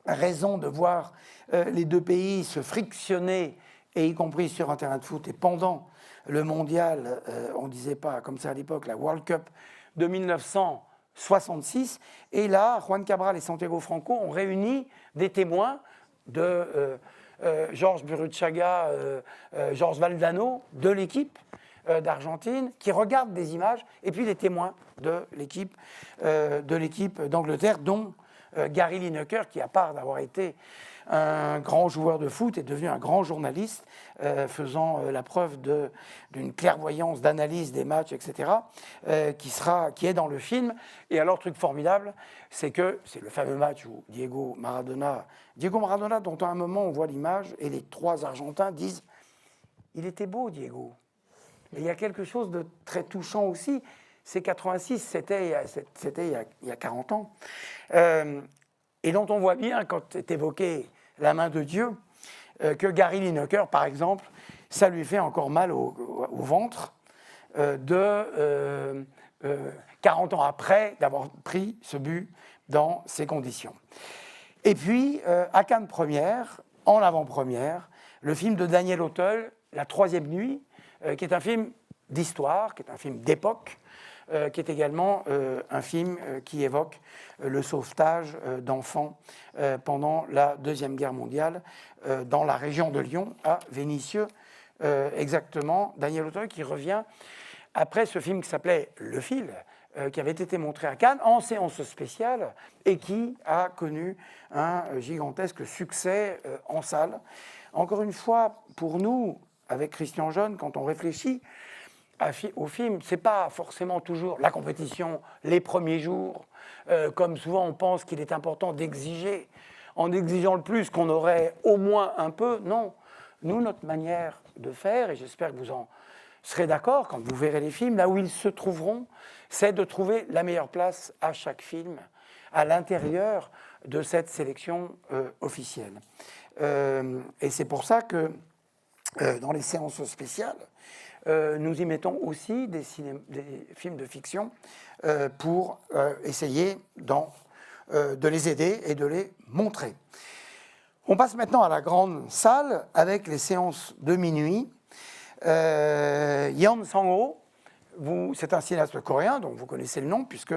B: raisons de voir les deux pays se frictionner, et y compris sur un terrain de foot. Et pendant le mondial, on ne disait pas comme ça à l'époque, la World Cup de 1966. Et là, Juan Cabral et Santiago Franco ont réuni des témoins de Georges Burruchaga, Georges Valdano, de l'équipe d'Argentine, qui regardent des images, et puis les témoins de l'équipe d'Angleterre, dont Gary Lineker, qui, à part d'avoir été un grand joueur de foot, est devenu un grand journaliste, faisant la preuve d'une clairvoyance d'analyse des matchs, etc., qui est dans le film. Et alors, truc formidable, c'est que c'est le fameux match où Diego Maradona, dont à un moment on voit l'image, et les trois Argentins disent « Il était beau, Diego ». Et il y a quelque chose de très touchant aussi. C'est 86, c'était il y a 40 ans. Et dont on voit bien, quand est évoquée la main de Dieu, que Gary Lineker, par exemple, ça lui fait encore mal au ventre 40 ans après d'avoir pris ce but dans ces conditions. Et puis, à Cannes Première, en avant-première, le film de Daniel Auteuil, La Troisième Nuit, qui est un film d'histoire, qui est un film d'époque, qui est également un film qui évoque le sauvetage d'enfants pendant la Deuxième Guerre mondiale dans la région de Lyon, à Vénissieux, exactement. Daniel Auteuil qui revient après ce film qui s'appelait Le Fil, qui avait été montré à Cannes en séance spéciale et qui a connu un gigantesque succès en salle. Encore une fois, pour nous, avec Christian Jeune, quand on réfléchit au film, ce n'est pas forcément toujours la compétition, les premiers jours, comme souvent on pense qu'il est important d'exiger, en exigeant le plus qu'on aurait au moins un peu. Non, nous, notre manière de faire, et j'espère que vous en serez d'accord quand vous verrez les films, là où ils se trouveront, c'est de trouver la meilleure place à chaque film, à l'intérieur de cette sélection officielle. Et c'est pour ça que dans les séances spéciales, nous y mettons aussi des films de fiction pour essayer de les aider et de les montrer. On passe maintenant à la grande salle avec les séances de minuit. Yeon Sang-ho, c'est un cinéaste coréen, donc vous connaissez le nom, puisque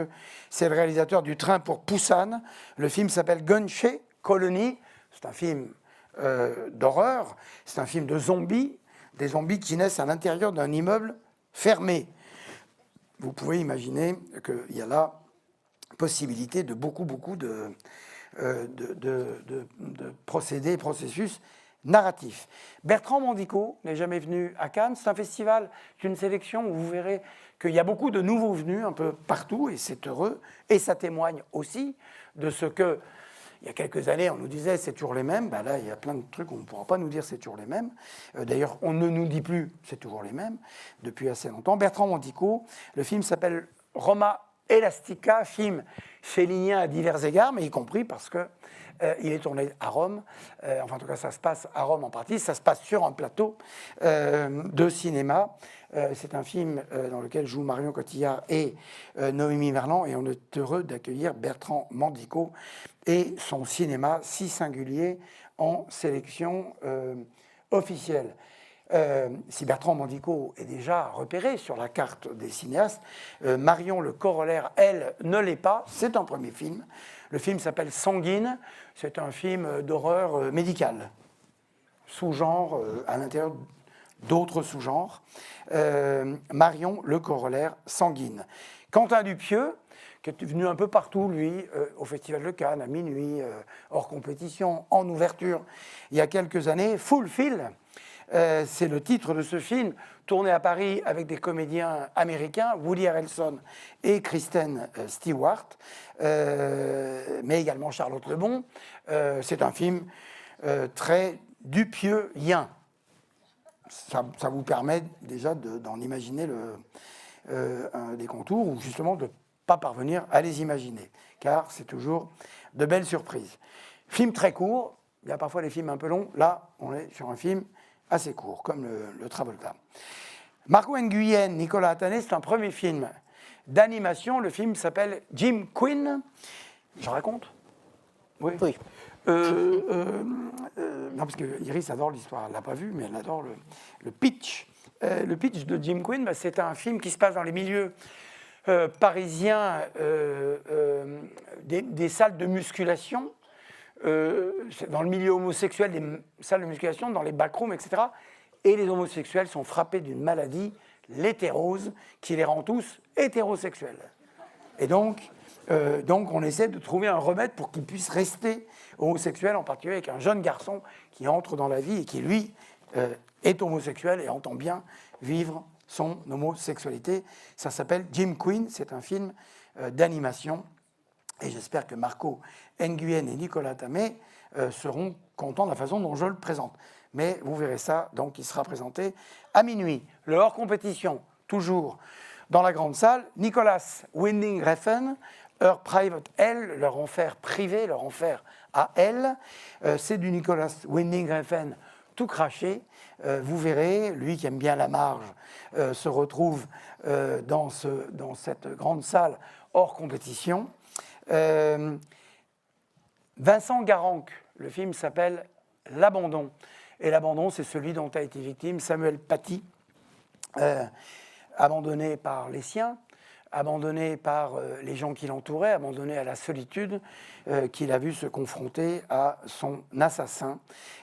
B: c'est le réalisateur du Train pour Busan. Le film s'appelle Gunche Colony. C'est un film d'horreur, c'est un film de zombies, des zombies qui naissent à l'intérieur d'un immeuble fermé. Vous pouvez imaginer qu'il y a là possibilité de beaucoup de procédés, processus narratifs. Bertrand Mandico n'est jamais venu à Cannes. C'est un festival, c'est une sélection où vous verrez qu'il y a beaucoup de nouveaux venus un peu partout, et c'est heureux. Et ça témoigne aussi de ce que, il y a quelques années, on nous disait c'est toujours les mêmes. Ben là, il y a plein de trucs, on ne pourra pas nous dire c'est toujours les mêmes. D'ailleurs, on ne nous dit plus c'est toujours les mêmes depuis assez longtemps. Bertrand Mandico, le film s'appelle Roma Elastica, film félinien à divers égards, mais y compris parce que il est tourné à Rome. Enfin, en tout cas, ça se passe à Rome en partie. Ça se passe sur un plateau de cinéma. C'est un film dans lequel jouent Marion Cotillard et Noémie Merlan. Et on est heureux d'accueillir Bertrand Mandico et son cinéma si singulier en sélection officielle. Si Bertrand Mandico est déjà repéré sur la carte des cinéastes, Marion Le Corollaire, elle, ne l'est pas. C'est un premier film. Le film s'appelle Sanguine. C'est un film d'horreur médicale, sous-genre à l'intérieur d'autres sous-genres. Marion Le Corollaire, Sanguine. Quentin Dupieux, qui est venu un peu partout, lui, au Festival de Cannes, à minuit, hors compétition, en ouverture, il y a quelques années. Fulfill, c'est le titre de ce film, tourné à Paris avec des comédiens américains, Woody Harrelson et Kristen Stewart, mais également Charlotte Lebon. C'est un film très dupieux-ien. Ça vous permet déjà d'en imaginer des contours, ou justement de ne pas parvenir à les imaginer, car c'est toujours de belles surprises. Film très court, il y a parfois des films un peu longs, là on est sur un film assez court, comme le Travolta. Marco Nguyen, Nicolas Attané, c'est un premier film d'animation. Le film s'appelle Jim Quinn. Je raconte ? Oui. Non, parce que Iris adore l'histoire. Elle ne l'a pas vu, mais elle adore le pitch. Le pitch de Jim Quinn, c'est un film qui se passe dans les milieux parisiens, des salles de musculation. Dans le milieu homosexuel, des salles de musculation, dans les backrooms, etc. Et les homosexuels sont frappés d'une maladie, l'hétérose, qui les rend tous hétérosexuels. Et donc, Donc on essaie de trouver un remède pour qu'il puisse rester homosexuel, en particulier avec un jeune garçon qui entre dans la vie et qui, lui, est homosexuel et entend bien vivre son homosexualité. Ça s'appelle Jim Queen, c'est un film d'animation. Et j'espère que Marco Nguyen et Nicolas Tamé seront contents de la façon dont je le présente. Mais vous verrez ça, donc il sera présenté à minuit. Le hors-compétition, toujours dans la grande salle. Nicolas Winding Refn, Her Private Hell, leur enfer privé, leur enfer à elle. C'est du Nicolas Winding Refn tout craché. Vous verrez, lui qui aime bien la marge, se retrouve dans cette grande salle hors compétition. Vincent Garanque, le film s'appelle L'Abandon. Et l'abandon, c'est celui dont a été victime Samuel Paty, abandonné par les siens, abandonné par les gens qui l'entouraient, abandonné à la solitude, qu'il a vu se confronter à son assassin.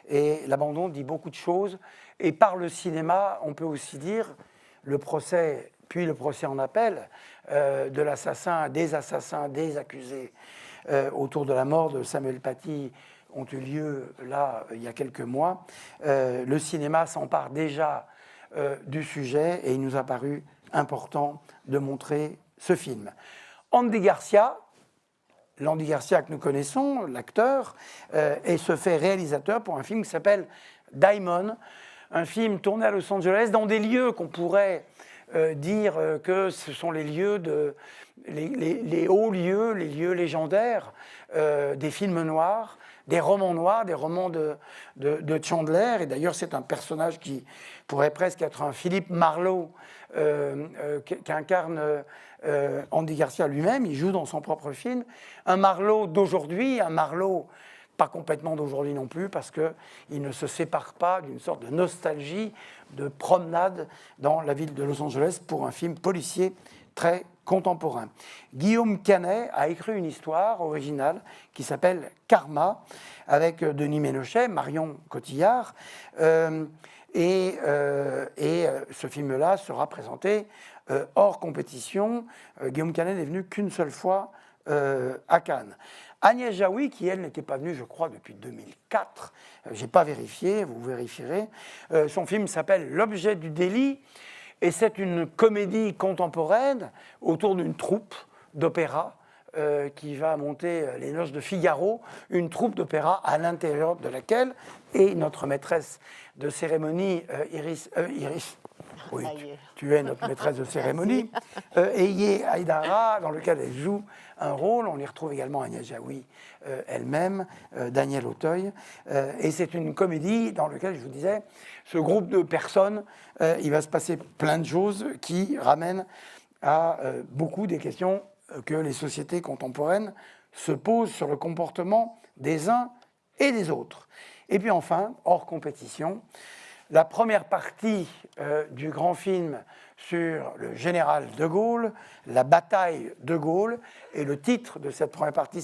B: Et l'abandon dit beaucoup de choses. Et par le cinéma, on peut aussi dire le procès, puis le procès en appel de l'assassin, des accusés autour de la mort de Samuel Paty ont eu lieu là il y a quelques mois. Le cinéma s'empare déjà du sujet et il nous a paru important de montrer ce film. Andy Garcia que nous connaissons, l'acteur, et se fait réalisateur pour un film qui s'appelle Diamond, un film tourné à Los Angeles dans des lieux qu'on pourrait dire que ce sont les lieux les hauts lieux, les lieux légendaires des films noirs, des romans de Chandler. Et d'ailleurs, c'est un personnage qui pourrait presque être un Philippe Marlowe qu'incarne Andy Garcia lui-même. Il joue dans son propre film. Un Marlowe d'aujourd'hui, un Marlowe pas complètement d'aujourd'hui non plus, parce qu'il ne se sépare pas d'une sorte de nostalgie, de promenade dans la ville de Los Angeles pour un film policier très contemporain. Guillaume Canet a écrit une histoire originale qui s'appelle Karma, avec Denis Ménochet, Marion Cotillard, et ce film-là sera présenté hors compétition. Guillaume Canet n'est venu qu'une seule fois à Cannes. Agnès Jaoui, qui elle n'était pas venue, je crois, depuis 2004, je n'ai pas vérifié, vous vérifierez. Son film s'appelle L'objet du délit, et c'est une comédie contemporaine autour d'une troupe d'opéra qui va monter les Noces de Figaro, une troupe d'opéra à l'intérieur de laquelle est notre maîtresse de cérémonie, Iris. Oui, tu es notre maîtresse de cérémonie. Eye Aïdara, dans lequel elle joue un rôle. On y retrouve également Agnès Jaoui elle-même, Daniel Auteuil. Et c'est une comédie dans laquelle, je vous disais, ce groupe de personnes, il va se passer plein de choses qui ramènent à beaucoup des questions que les sociétés contemporaines se posent sur le comportement des uns et des autres. Et puis enfin, hors compétition, la première partie du grand film sur le général de Gaulle, la bataille de Gaulle, et le titre de cette première partie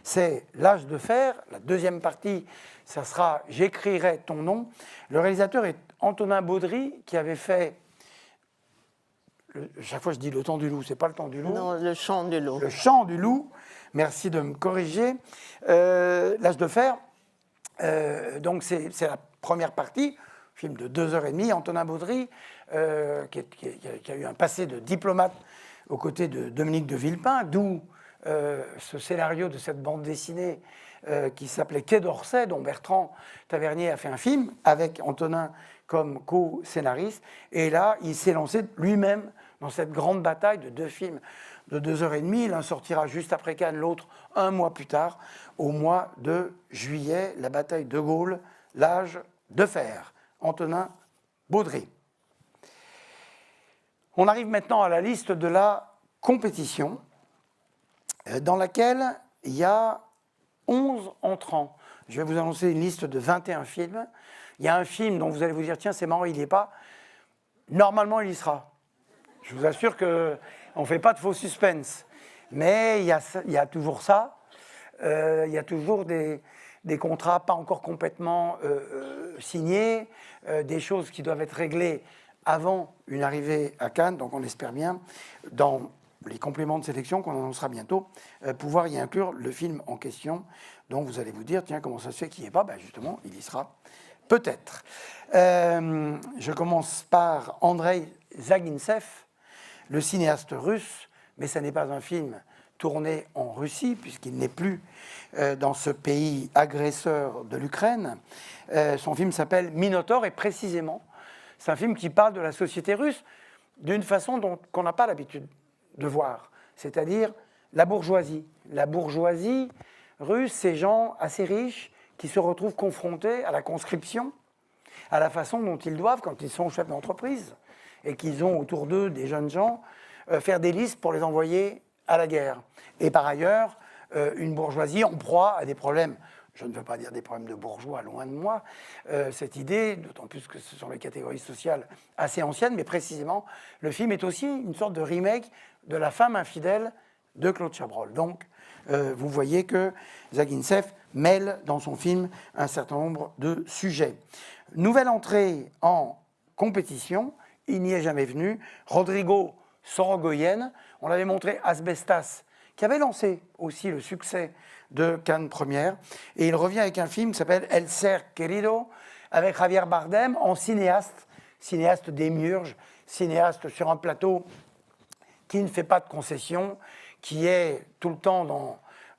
B: c'est L'âge de fer. La deuxième partie, ça sera J'écrirai ton nom. Le réalisateur est Antonin Baudry, qui avait fait, chaque fois je dis Le Temps du Loup, c'est pas Le Temps du Loup.
A: Non, Le Chant du Loup.
B: Le Chant du Loup, merci de me corriger. L'âge de fer, donc c'est la première partie, film de 2h30, Antonin Baudry, qui a eu un passé de diplomate aux côtés de Dominique de Villepin, d'où ce scénario de cette bande dessinée qui s'appelait Quai d'Orsay, dont Bertrand Tavernier a fait un film, avec Antonin comme co-scénariste. Et là, il s'est lancé lui-même dans cette grande bataille de deux films de 2h30. L'un sortira juste après Cannes, l'autre un mois plus tard, au mois de juillet, la bataille de Gaulle, l'âge de fer. Antonin Baudry. On arrive maintenant à la liste de la compétition, dans laquelle il y a 11 entrants. Je vais vous annoncer une liste de 21 films. Il y a un film dont vous allez vous dire, tiens, c'est marrant, il n'y est pas. Normalement, il y sera. Je vous assure qu'on ne fait pas de faux suspense. Mais il y a toujours ça. Il y a toujours des contrats pas encore complètement signés, des choses qui doivent être réglées avant une arrivée à Cannes. Donc on espère bien, dans les compléments de sélection qu'on annoncera bientôt, pouvoir y inclure le film en question. Donc vous allez vous dire, tiens, comment ça se fait qu'il n'y est pas? Justement, il y sera peut-être. Je commence par Andrei Zagintsev, le cinéaste russe, mais ce n'est pas un film tourné en Russie, puisqu'il n'est plus dans ce pays agresseur de l'Ukraine. Son film s'appelle Minotaure, et précisément, c'est un film qui parle de la société russe d'une façon qu'on n'a pas l'habitude de voir, c'est-à-dire la bourgeoisie. La bourgeoisie russe, ces gens assez riches qui se retrouvent confrontés à la conscription, à la façon dont ils doivent, quand ils sont chefs d'entreprise, et qu'ils ont autour d'eux des jeunes gens, faire des listes pour les envoyer à la guerre. Et par ailleurs, une bourgeoisie en proie à des problèmes, je ne veux pas dire des problèmes de bourgeois, loin de moi, cette idée, d'autant plus que ce sont des catégories sociales assez anciennes, mais précisément, le film est aussi une sorte de remake de La femme infidèle de Claude Chabrol. Donc, vous voyez que Zagintsev mêle dans son film un certain nombre de sujets. Nouvelle entrée en compétition, il n'y est jamais venu, Rodrigo Sorogoyen, on l'avait montré Asbestas, qui avait lancé aussi le succès de Cannes Première, et il revient avec un film qui s'appelle El Ser Querido, avec Javier Bardem en cinéaste démiurge, cinéaste sur un plateau qui ne fait pas de concessions, qui est tout le temps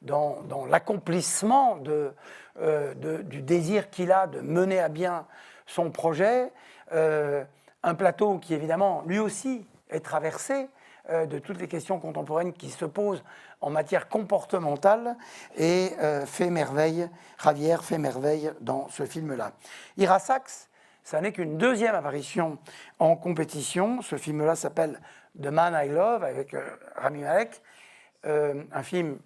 B: dans l'accomplissement du désir qu'il a de mener à bien son projet, un plateau qui évidemment lui aussi est traversé de toutes les questions contemporaines qui se posent en matière comportementale, et Javier fait merveille dans ce film-là. Ira Sachs, ça n'est qu'une deuxième apparition en compétition. Ce film-là s'appelle The Man I Love, avec Rami Malek, un film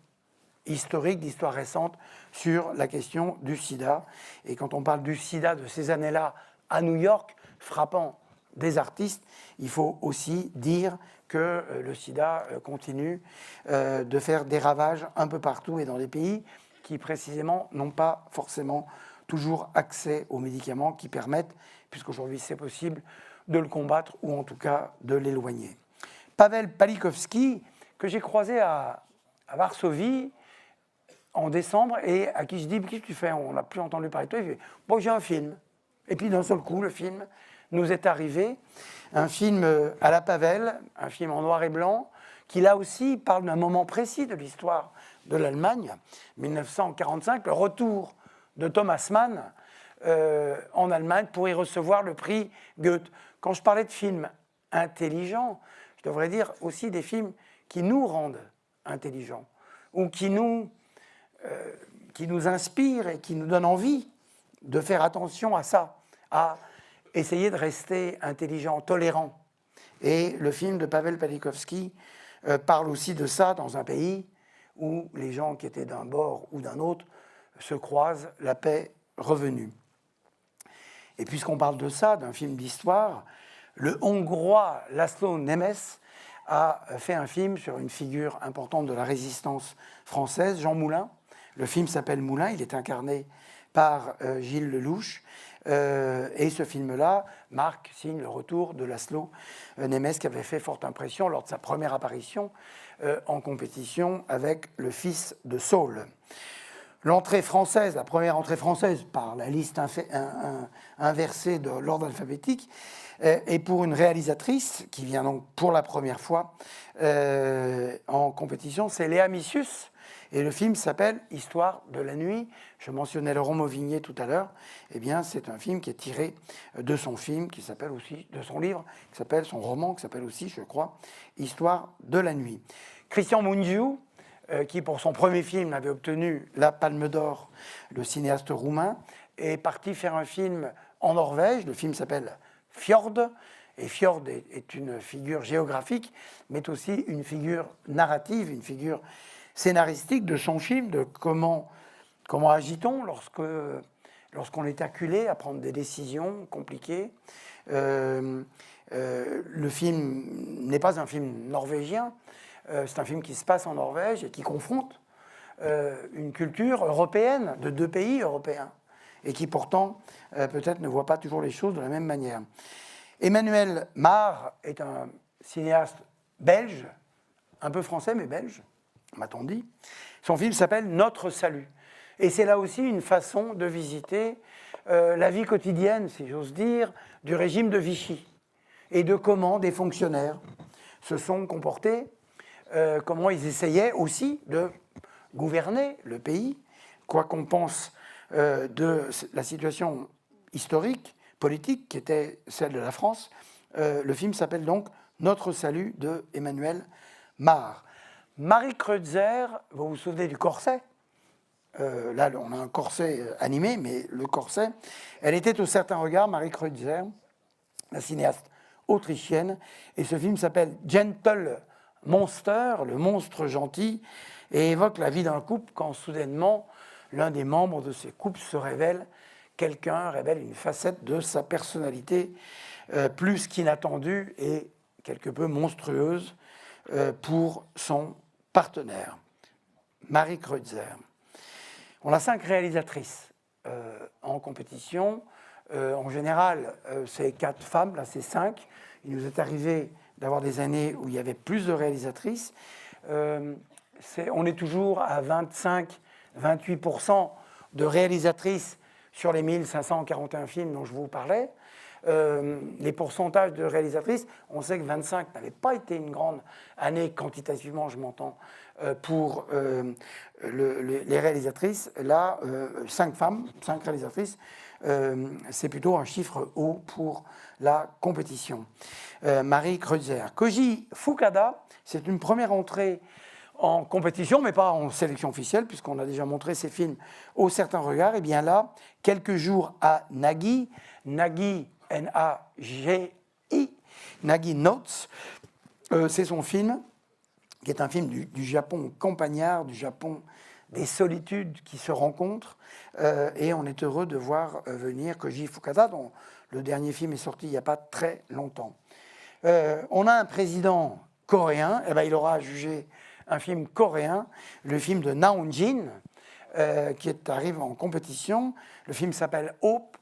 B: historique, d'histoire récente, sur la question du sida. Et quand on parle du sida de ces années-là à New York, frappant des artistes, il faut aussi dire que le sida continue de faire des ravages un peu partout et dans des pays qui précisément n'ont pas forcément toujours accès aux médicaments qui permettent, puisqu'aujourd'hui c'est possible, de le combattre ou en tout cas de l'éloigner. Pavel Palikovski, que j'ai croisé à Varsovie en décembre, et à qui je dis, qu'est-ce que tu fais? On n'a plus entendu parler de toi. Il fait, bon, j'ai un film. Et puis d'un seul coup, le film nous est arrivé, un film à la Pavel, un film en noir et blanc, qui là aussi parle d'un moment précis de l'histoire de l'Allemagne, 1945, le retour de Thomas Mann en Allemagne pour y recevoir le prix Goethe. Quand je parlais de films intelligents, je devrais dire aussi des films qui nous rendent intelligents, ou qui nous inspirent et qui nous donnent envie de faire attention à ça, à essayer de rester intelligent, tolérant. Et le film de Pavel Palikovski parle aussi de ça dans un pays où les gens qui étaient d'un bord ou d'un autre se croisent, la paix revenue. Et puisqu'on parle de ça, d'un film d'histoire, le Hongrois László Nemes a fait un film sur une figure importante de la résistance française, Jean Moulin. Le film s'appelle Moulin, il est incarné par Gilles Lelouch. Et ce film-là signe le retour de László Nemes, qui avait fait forte impression lors de sa première apparition en compétition avec Le Fils de Saul. L'entrée française, la première entrée française par la liste inversée de l'ordre alphabétique, est pour une réalisatrice qui vient donc pour la première fois en compétition, c'est Léa Missius. Et le film s'appelle Histoire de la nuit. Je mentionnais Laurent Mauvigné tout à l'heure. Eh bien, c'est un film qui est tiré de son film, qui s'appelle aussi, de son livre, qui s'appelle, son roman, qui s'appelle aussi, je crois, Histoire de la nuit. Christian Mungiu, qui pour son premier film avait obtenu la Palme d'Or, le cinéaste roumain, est parti faire un film en Norvège. Le film s'appelle Fjord. Et Fjord est une figure géographique, mais aussi une figure narrative, une figure scénaristique de son film, de comment agit-on lorsqu'on est acculé à prendre des décisions compliquées. Le film n'est pas un film norvégien, c'est un film qui se passe en Norvège et qui confronte une culture européenne, de deux pays européens, et qui pourtant peut-être ne voit pas toujours les choses de la même manière. Emmanuel Mar est un cinéaste belge, un peu français mais belge, m'a-t-on dit. Son film s'appelle Notre salut. Et c'est là aussi une façon de visiter la vie quotidienne, si j'ose dire, du régime de Vichy et de comment des fonctionnaires se sont comportés, comment ils essayaient aussi de gouverner le pays, quoi qu'on pense de la situation historique, politique, qui était celle de la France. Le film s'appelle donc Notre salut de Emmanuel Mars. Marie Kreutzer, vous vous souvenez du corset ? Là, on a un corset animé, mais le corset, elle était au certain regard, Marie Kreutzer, la cinéaste autrichienne, et ce film s'appelle Gentle Monster, le monstre gentil, et évoque la vie d'un couple quand soudainement l'un des membres de ces couples se révèle, quelqu'un révèle une facette de sa personnalité plus qu'inattendue et quelque peu monstrueuse pour son partenaire. Marie Kreutzer. On a 5 réalisatrices en compétition. En général, c'est 4 femmes, là c'est 5. Il nous est arrivé d'avoir des années où il y avait plus de réalisatrices. On est toujours à 25-28% de réalisatrices sur les 1541 films dont je vous parlais. Les pourcentages de réalisatrices, on sait que 25 n'avait pas été une grande année quantitativement, je m'entends, pour les réalisatrices. Là, 5 femmes, 5 réalisatrices, c'est plutôt un chiffre haut pour la compétition. Marie Kreutzer. Koji Fukada, c'est une première entrée en compétition, mais pas en sélection officielle, puisqu'on a déjà montré ses films au certain regard. Et bien là, quelques jours à Nagi, N-A-G-I, Nagi Notes, c'est son film, qui est un film du Japon campagnard, du Japon des solitudes qui se rencontrent, et on est heureux de voir venir Koji Fukada, dont le dernier film est sorti il n'y a pas très longtemps. On a un président coréen, et ben il aura à juger un film coréen, le film de Naonjin, qui arrive en compétition. Le film s'appelle Hope,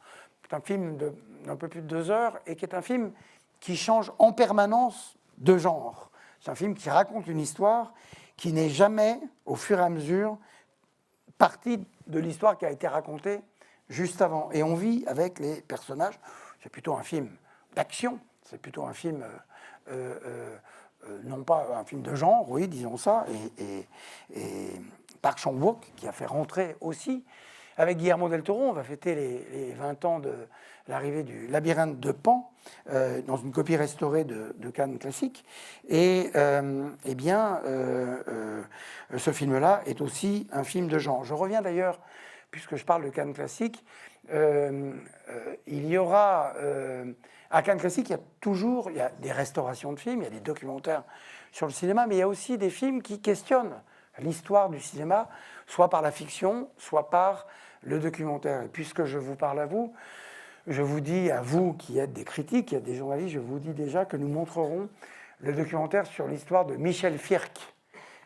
B: c'est un film d'un peu plus de 2 heures, et qui est un film qui change en permanence de genre. C'est un film qui raconte une histoire qui n'est jamais, au fur et à mesure, partie de l'histoire qui a été racontée juste avant. Et on vit avec les personnages. C'est plutôt un film d'action, c'est plutôt un film, non pas un film de genre, oui, disons ça, et Park Chan-wook, qui a fait rentrer aussi. Avec Guillermo del Toro, on va fêter les 20 ans de l'arrivée du Labyrinthe de Pan, dans une copie restaurée de Cannes Classique. Et eh bien, ce film-là est aussi un film de genre. Je reviens d'ailleurs, puisque je parle de Cannes Classique, il y aura... à Cannes Classique, il y a des restaurations de films, il y a des documentaires sur le cinéma, mais il y a aussi des films qui questionnent l'histoire du cinéma, soit par la fiction, soit par le documentaire. Et puisque je vous parle à vous, je vous dis à vous qui êtes des critiques, qui êtes des journalistes, je vous dis déjà que nous montrerons le documentaire sur l'histoire de Michel Firck.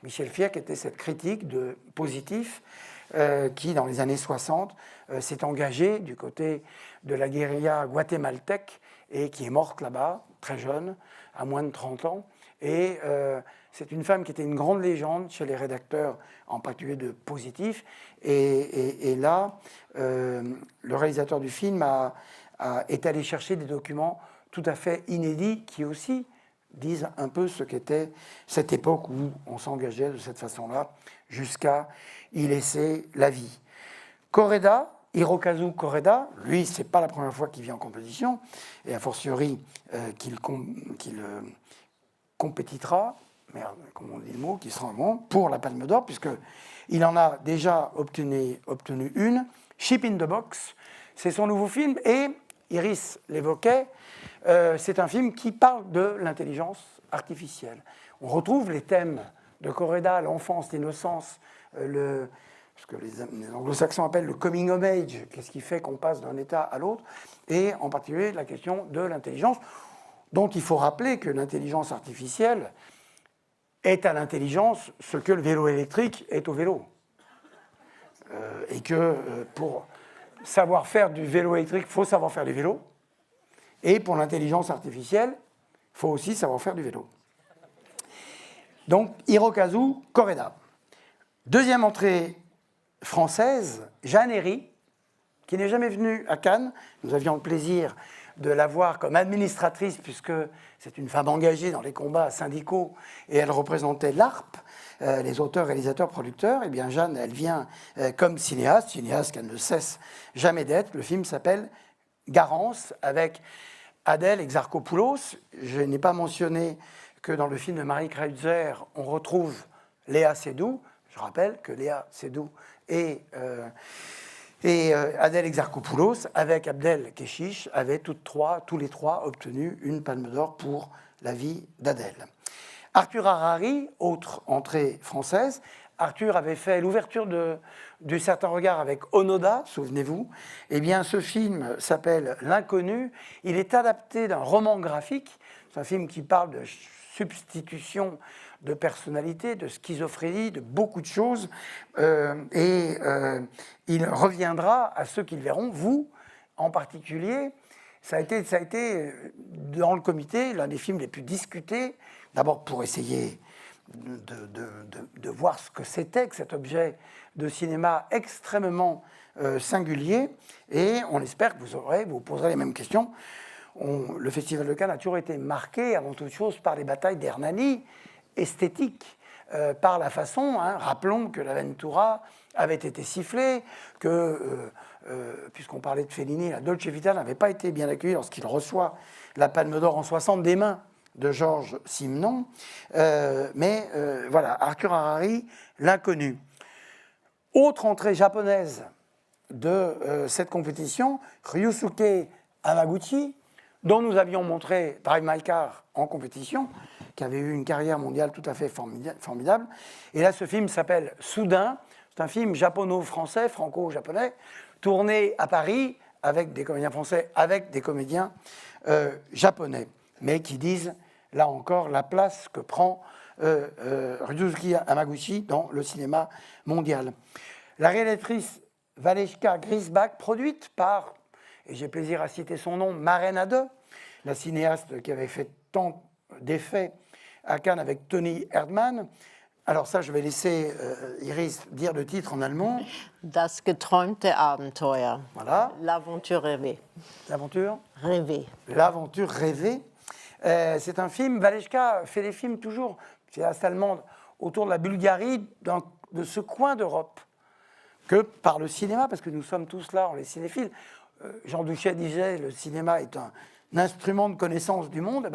B: Michel Firck était cette critique de positif qui, dans les années 60, s'est engagée du côté de la guérilla guatémaltèque et qui est morte là-bas, très jeune, à moins de 30 ans. Et c'est une femme qui était une grande légende chez les rédacteurs, en particulier de Positif. Et là, le réalisateur du film est allé chercher des documents tout à fait inédits qui aussi disent un peu ce qu'était cette époque où on s'engageait de cette façon-là jusqu'à y laisser la vie. Koreda, Hirokazu Koreda, lui, c'est pas la première fois qu'il vient en compétition, et a fortiori qu'il compétitera, merde, comme on dit le mot, qui sera bon, pour la Palme d'Or, puisqu'il en a déjà obtenu une. Ship in the Box, c'est son nouveau film, et Iris l'évoquait, c'est un film qui parle de l'intelligence artificielle. On retrouve les thèmes de Koreda, l'enfance, l'innocence, ce que les anglo-saxons appellent le coming of age, qu'est-ce qui fait qu'on passe d'un état à l'autre, et en particulier la question de l'intelligence, dont il faut rappeler que l'intelligence artificielle est à l'intelligence ce que le vélo électrique est au vélo. Et que pour savoir faire du vélo électrique, il faut savoir faire du vélo, et pour l'intelligence artificielle, il faut aussi savoir faire du vélo. Donc, Hirokazu Koreda. Deuxième entrée française, Jeanne Herry, qui n'est jamais venue à Cannes. Nous avions le plaisir de la voir comme administratrice, puisque c'est une femme engagée dans les combats syndicaux, et elle représentait l'ARP, les auteurs, réalisateurs, producteurs. Eh bien, Jeanne, elle vient comme cinéaste qu'elle ne cesse jamais d'être. Le film s'appelle Garance, avec Adèle Exarchopoulos. Je n'ai pas mentionné que dans le film de Marie Kreutzer, on retrouve Léa Seydoux. Je rappelle que Léa Seydoux et Adèle Exarchopoulos, avec Abdel Keshish, avaient tous les trois obtenu une Palme d'Or pour La vie d'Adèle. Arthur Harari, autre entrée française. Arthur avait fait l'ouverture du Certain Regard avec Onoda, souvenez-vous. Eh bien, ce film s'appelle L'Inconnu. Il est adapté d'un roman graphique. C'est un film qui parle de substitution de personnalité, de schizophrénie, de beaucoup de choses. Il reviendra à ceux qui le verront. Vous, en particulier, ça a été dans le comité l'un des films les plus discutés. D'abord pour essayer de voir ce que c'était que cet objet de cinéma extrêmement singulier. Et on espère que vous poserez les mêmes questions. Le Festival de Cannes a toujours été marqué, avant toute chose, par les batailles d'Hernani, esthétiques, par la façon, rappelons que l'Avventura avait été sifflé, que, puisqu'on parlait de Fellini, la Dolce Vita n'avait pas été bien accueillie lorsqu'il reçoit la Palme d'Or en 60 des mains de Georges Simenon. Voilà, Arthur Harari, L'Inconnu. Autre entrée japonaise de cette compétition, Ryusuke Hamaguchi, dont nous avions montré Drive My Car en compétition, qui avait eu une carrière mondiale tout à fait formidable. Et là, ce film s'appelle Soudain. C'est un film japono-français, franco-japonais, tourné à Paris avec des comédiens français, avec des comédiens japonais, mais qui disent, là encore, la place que prend Ryusuke Hamaguchi dans le cinéma mondial. La réalisatrice Valeshka Grisbach, produite par, et j'ai plaisir à citer son nom, Maren Ade, la cinéaste qui avait fait tant d'effets à Cannes avec Toni Erdmann. Alors ça, je vais laisser Iris dire le titre en allemand.
A: Das geträumte Abenteuer.
B: Voilà.
A: L'aventure rêvée.
B: L'aventure
A: rêvée.
B: L'aventure rêvée. C'est un film, Valeshka fait des films toujours, cinéaste allemande, autour de la Bulgarie, de ce coin d'Europe, que par le cinéma, parce que nous sommes tous là, on est cinéphiles. Jean Duchet disait, le cinéma est un instrument de connaissance du monde.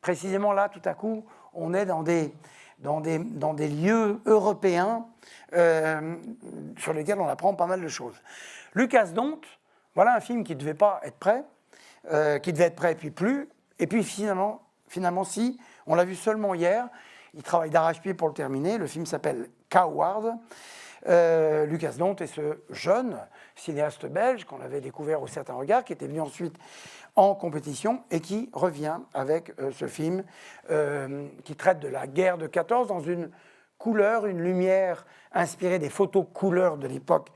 B: Précisément là, tout à coup, on est dans des lieux européens sur lesquels on apprend pas mal de choses. Lucas Dont, voilà un film qui ne devait pas être prêt, qui devait être prêt et puis plus, et puis finalement si, on l'a vu seulement hier, il travaille d'arrache-pied pour le terminer, le film s'appelle Coward. Lucas Dont est ce jeune cinéaste belge qu'on avait découvert au Certain Regard, qui était venu ensuite en compétition et qui revient avec ce film qui traite de la guerre de 14 dans une couleur, une lumière inspirée des photos couleurs de l'époque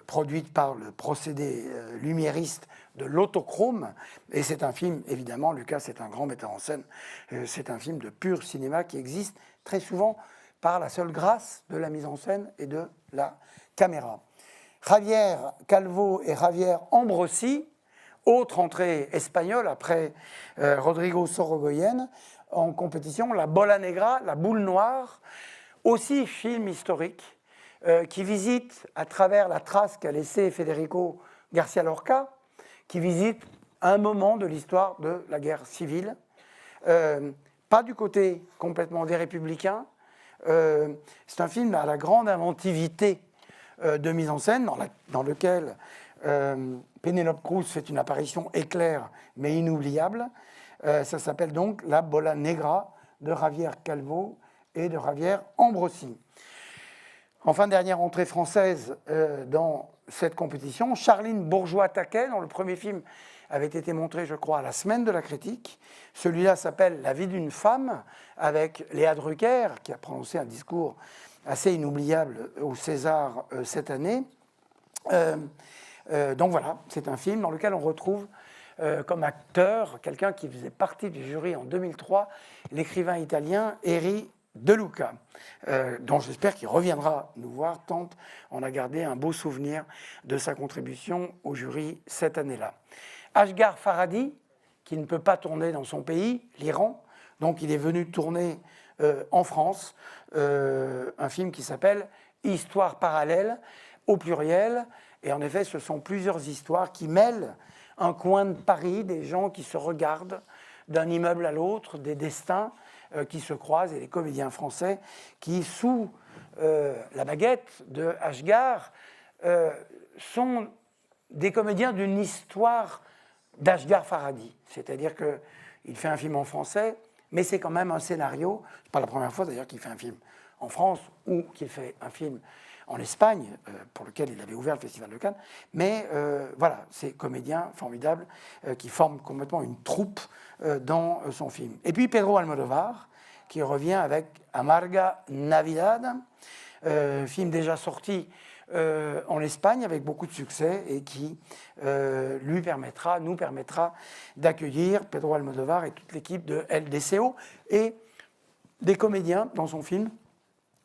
B: produites par le procédé lumiériste de l'autochrome. Et c'est un film, évidemment, Lucas est un grand metteur en scène, c'est un film de pur cinéma qui existe très souvent par la seule grâce de la mise en scène et de la caméra. Javier Calvo et Javier Ambrosi, autre entrée espagnole après Rodrigo Sorogoyen en compétition, La Bola Negra, La Boule Noire, aussi film historique qui visite à travers la trace qu'a laissée Federico García Lorca, qui visite un moment de l'histoire de la guerre civile, pas du côté complètement des républicains. C'est un film à la grande inventivité de mise en scène, dans lequel Penélope Cruz fait une apparition éclair mais inoubliable. Ça s'appelle donc La Bola Negra de Javier Calvo et de Javier Ambrosi. Enfin, dernière entrée française dans cette compétition, Charline Bourgeois-Taquet, dont le premier film avait été montré, je crois, à la Semaine de la Critique. Celui-là s'appelle La vie d'une femme, avec Léa Drucker, qui a prononcé un discours assez inoubliable au César cette année. Donc voilà, c'est un film dans lequel on retrouve comme acteur, quelqu'un qui faisait partie du jury en 2003, l'écrivain italien Eri De Luca, dont j'espère qu'il reviendra nous voir, tant on a gardé un beau souvenir de sa contribution au jury cette année-là. Asghar Farhadi, qui ne peut pas tourner dans son pays, l'Iran, donc il est venu tourner en France un film qui s'appelle Histoire parallèle, au pluriel, et en effet ce sont plusieurs histoires qui mêlent un coin de Paris, des gens qui se regardent d'un immeuble à l'autre, des destins qui se croisent, et les comédiens français qui, sous la baguette de Asghar, sont des comédiens d'une histoire d'Asghar Farhadi. C'est-à-dire qu'il fait un film en français, mais c'est quand même un scénario. C'est pas la première fois d'ailleurs qu'il fait un film en France ou qu'il fait un film en Espagne, pour lequel il avait ouvert le Festival de Cannes. Mais voilà, ces comédiens formidables qui forment complètement une troupe dans son film. Et puis Pedro Almodóvar, qui revient avec Amarga Navidad, film déjà sorti en Espagne avec beaucoup de succès et qui nous permettra d'accueillir Pedro Almodóvar et toute l'équipe de LDCO et des comédiens dans son film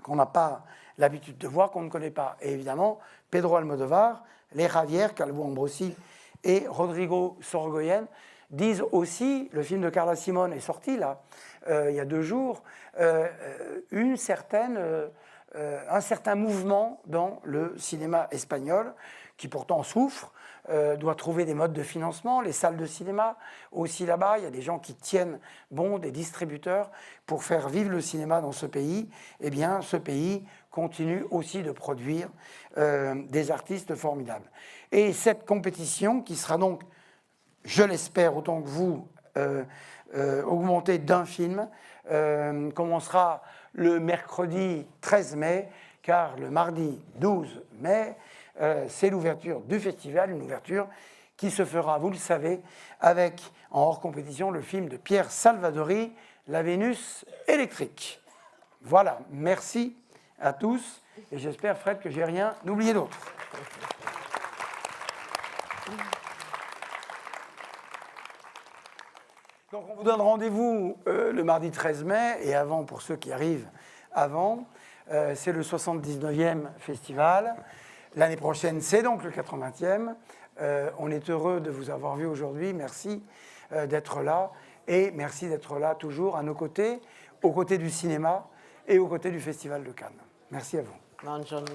B: qu'on n'a pas l'habitude de voir, qu'on ne connaît pas. Et évidemment, Pedro Almodóvar, les Javier, Calvo Ambrosi et Rodrigo Sorogoyen disent aussi, le film de Carla Simone est sorti là, il y a 2 jours, un certain mouvement dans le cinéma espagnol qui pourtant souffre, doit trouver des modes de financement, les salles de cinéma aussi là-bas, il y a des gens qui tiennent bon, des distributeurs pour faire vivre le cinéma dans ce pays. Eh bien, ce pays continue aussi de produire des artistes formidables. Et cette compétition qui sera donc, je l'espère autant que vous, augmentée d'un film, commencera le mercredi 13 mai, car le mardi 12 mai, c'est l'ouverture du festival, une ouverture qui se fera, vous le savez, avec, en hors compétition, le film de Pierre Salvadori, La Vénus électrique. Voilà, merci à tous, et j'espère, Fred, que j'ai rien oublié d'autre. Donc on vous donne rendez-vous le mardi 13 mai, et avant, pour ceux qui arrivent avant, c'est le 79e festival. L'année prochaine, c'est donc le 80e. On est heureux de vous avoir vu aujourd'hui. Merci d'être là. Et merci d'être là toujours à nos côtés, aux côtés du cinéma et aux côtés du Festival de Cannes. Merci à vous.
A: Bonne journée.